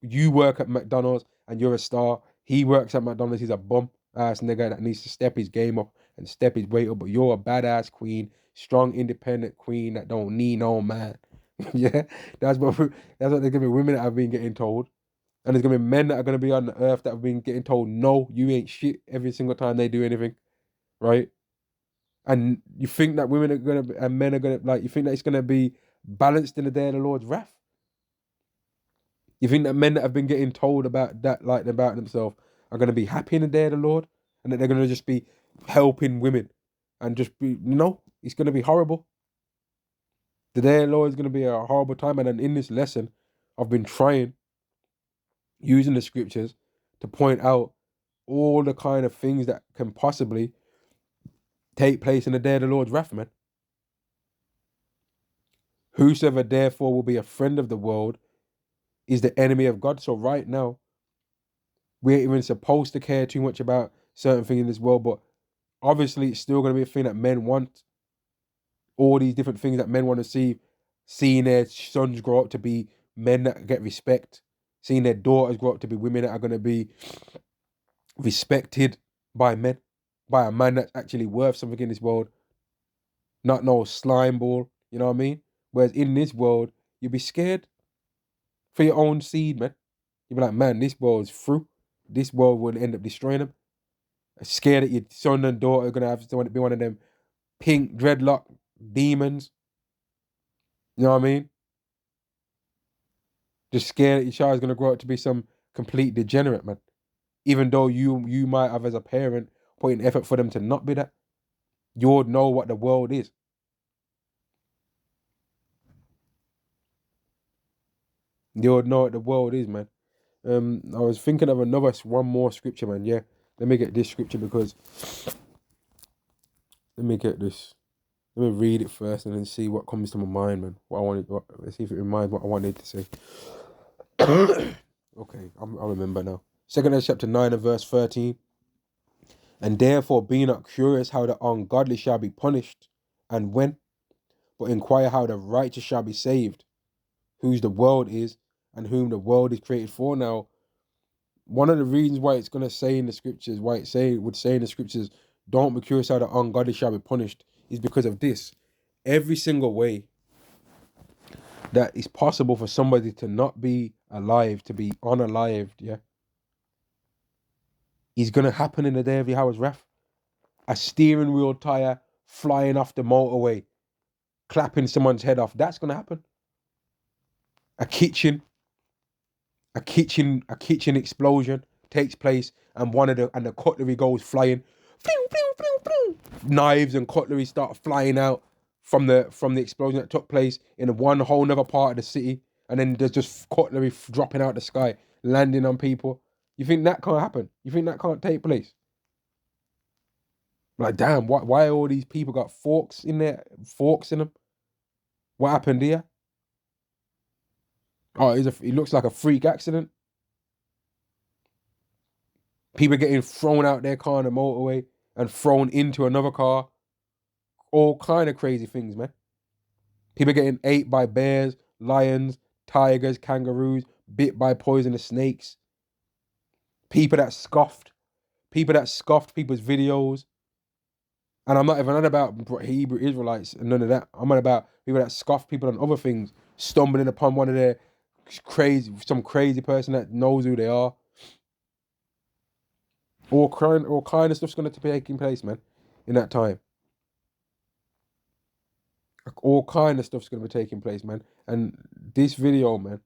You work at McDonald's and you're a star. He works at McDonald's. He's a bum ass nigga that needs to step his game up and step his weight up. But you're a badass queen, strong, independent queen that don't need no man. Yeah, that's what there's gonna be women that have been getting told. And there's gonna be men that are gonna be on the earth that have been getting told, no, you ain't shit every single time they do anything, right? And you think that women are gonna be, and men are gonna like, you think that it's gonna be balanced in the day of the Lord's wrath? You think that men that have been getting told about that, like about themselves, are gonna be happy in the day of the Lord, and that they're gonna just be helping women, and just be no, it's gonna be horrible. The day of the Lord is gonna be a horrible time, and then in this lesson, I've been trying using the scriptures to point out all the kind of things that can possibly take place in the day of the Lord's wrath, man. Whosoever therefore will be a friend of the world is the enemy of God. So right now, we ain't even supposed to care too much about certain things in this world, but obviously it's still going to be a thing that men want. All these different things that men want to see, seeing their sons grow up to be men that get respect, seeing their daughters grow up to be women that are going to be respected by men, by a man that's actually worth something in this world, not no slime ball, you know what I mean? Whereas in this world, you'd be scared for your own seed, man. You'd be like, man, this world's through. This world will end up destroying them. Scared that your son and daughter are gonna have to be one of them pink dreadlock demons. You know what I mean? Just scared that your child's gonna grow up to be some complete degenerate, man. Even though you might have as a parent put in effort for them to not be that. You would know what the world is. You would know what the world is, man. I was thinking of one more scripture, man. Yeah, let me get this scripture because let me get this. Let me read it first and then see what comes to my mind, man. Let's see if it reminds what I wanted to say. Okay, I remember now. 2 chapter 9 and verse 13. And therefore be not curious how the ungodly shall be punished, and when, but inquire how the righteous shall be saved, whose the world is, and whom the world is created for. Now, one of the reasons why it's gonna say in the scriptures, would say in the scriptures, don't be curious how the ungodly shall be punished, is because of this. Every single way that it's possible for somebody to not be alive, to be unalived, yeah, is gonna happen in the day of Yahweh's wrath. A steering wheel tire flying off the motorway, clapping someone's head off. That's gonna happen. A kitchen explosion takes place, and the cutlery goes flying. Pew, pew, pew, pew. Knives and cutlery start flying out from the explosion that took place in one whole other part of the city, and then there's just cutlery dropping out the sky, landing on people. You think that can't happen? You think that can't take place? Like, damn, why all these people got forks in them? What happened here? Oh, it looks like a freak accident. People getting thrown out their car on the motorway and thrown into another car. All kind of crazy things, man. People getting ate by bears, lions, tigers, kangaroos, bit by poisonous snakes. People that scoffed people's videos. And I'm not even on about Hebrew Israelites and none of that. I'm on about people that scoff people on other things, stumbling upon one of their some crazy person that knows who they are. All kind of stuff's going to be taking place, man, in that time. All kind of stuff's going to be taking place, man. And this video, man,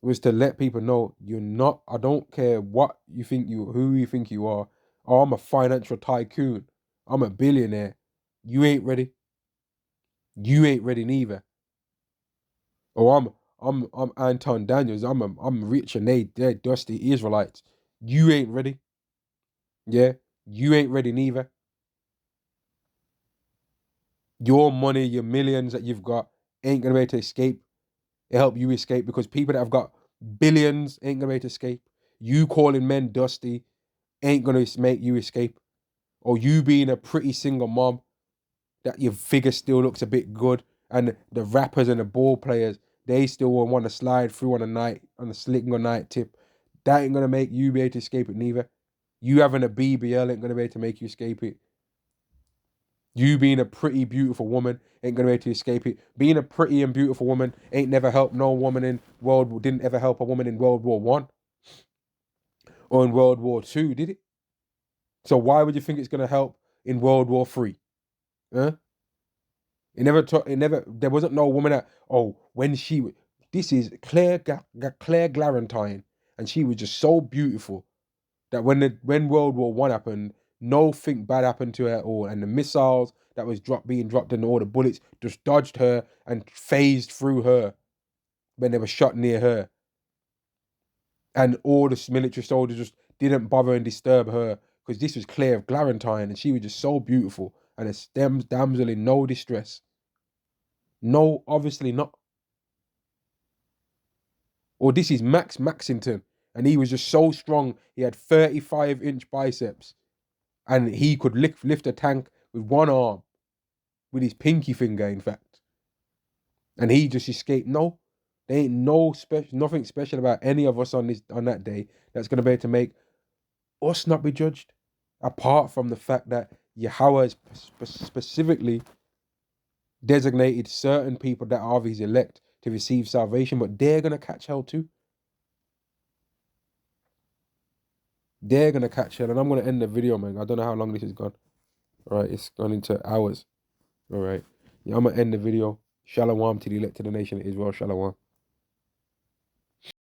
was to let people know you're not. I don't care who you think you are. Oh, I'm a financial tycoon. I'm a billionaire. You ain't ready. You ain't ready neither. Oh, I'm Anton Daniels. I'm rich and they're dusty Israelites. You ain't ready. Yeah, you ain't ready neither. Your money, your millions that you've got ain't gonna be able to escape. Help you escape, because people that have got billions ain't gonna be able to escape. You calling men dusty ain't gonna make you escape. Or you being a pretty single mom that your figure still looks a bit good, and the rappers and the ball players, they still want to slide through on a slick on night tip. That ain't gonna make you be able to escape it neither. You having a BBL ain't gonna be able to make you escape it. You being a pretty beautiful woman ain't gonna be able to escape it. Being a pretty and beautiful woman ain't never helped no woman didn't ever help a woman in World War I or in World War II, did it? So why would you think it's gonna help in World War III? Huh? There wasn't no woman that, this is Claire Glarentine, and she was just so beautiful that when World War One happened, nothing bad happened to her at all, and the missiles that was being dropped and all the bullets just dodged her and phased through her when they were shot near her, and all the military soldiers just didn't bother and disturb her, because this was Claire of Glarentine, and she was just so beautiful and a damsel in no distress. No, obviously not. Or this is Max Maxington, and he was just so strong. He had 35-inch biceps, and he could lift a tank with one arm, with his pinky finger, in fact. And he just escaped. No, there ain't nothing special about any of us on that day that's gonna be able to make us not be judged, apart from the fact that Yahweh has specifically designated certain people that are of his elect to receive salvation, but they're gonna catch hell too. They're gonna catch hell, and I'm gonna end the video, man. I don't know how long this has gone. All right, it's gone into hours. All right, yeah, I'm gonna end the video. Shalom to the elect of the nation of Israel. Shalom.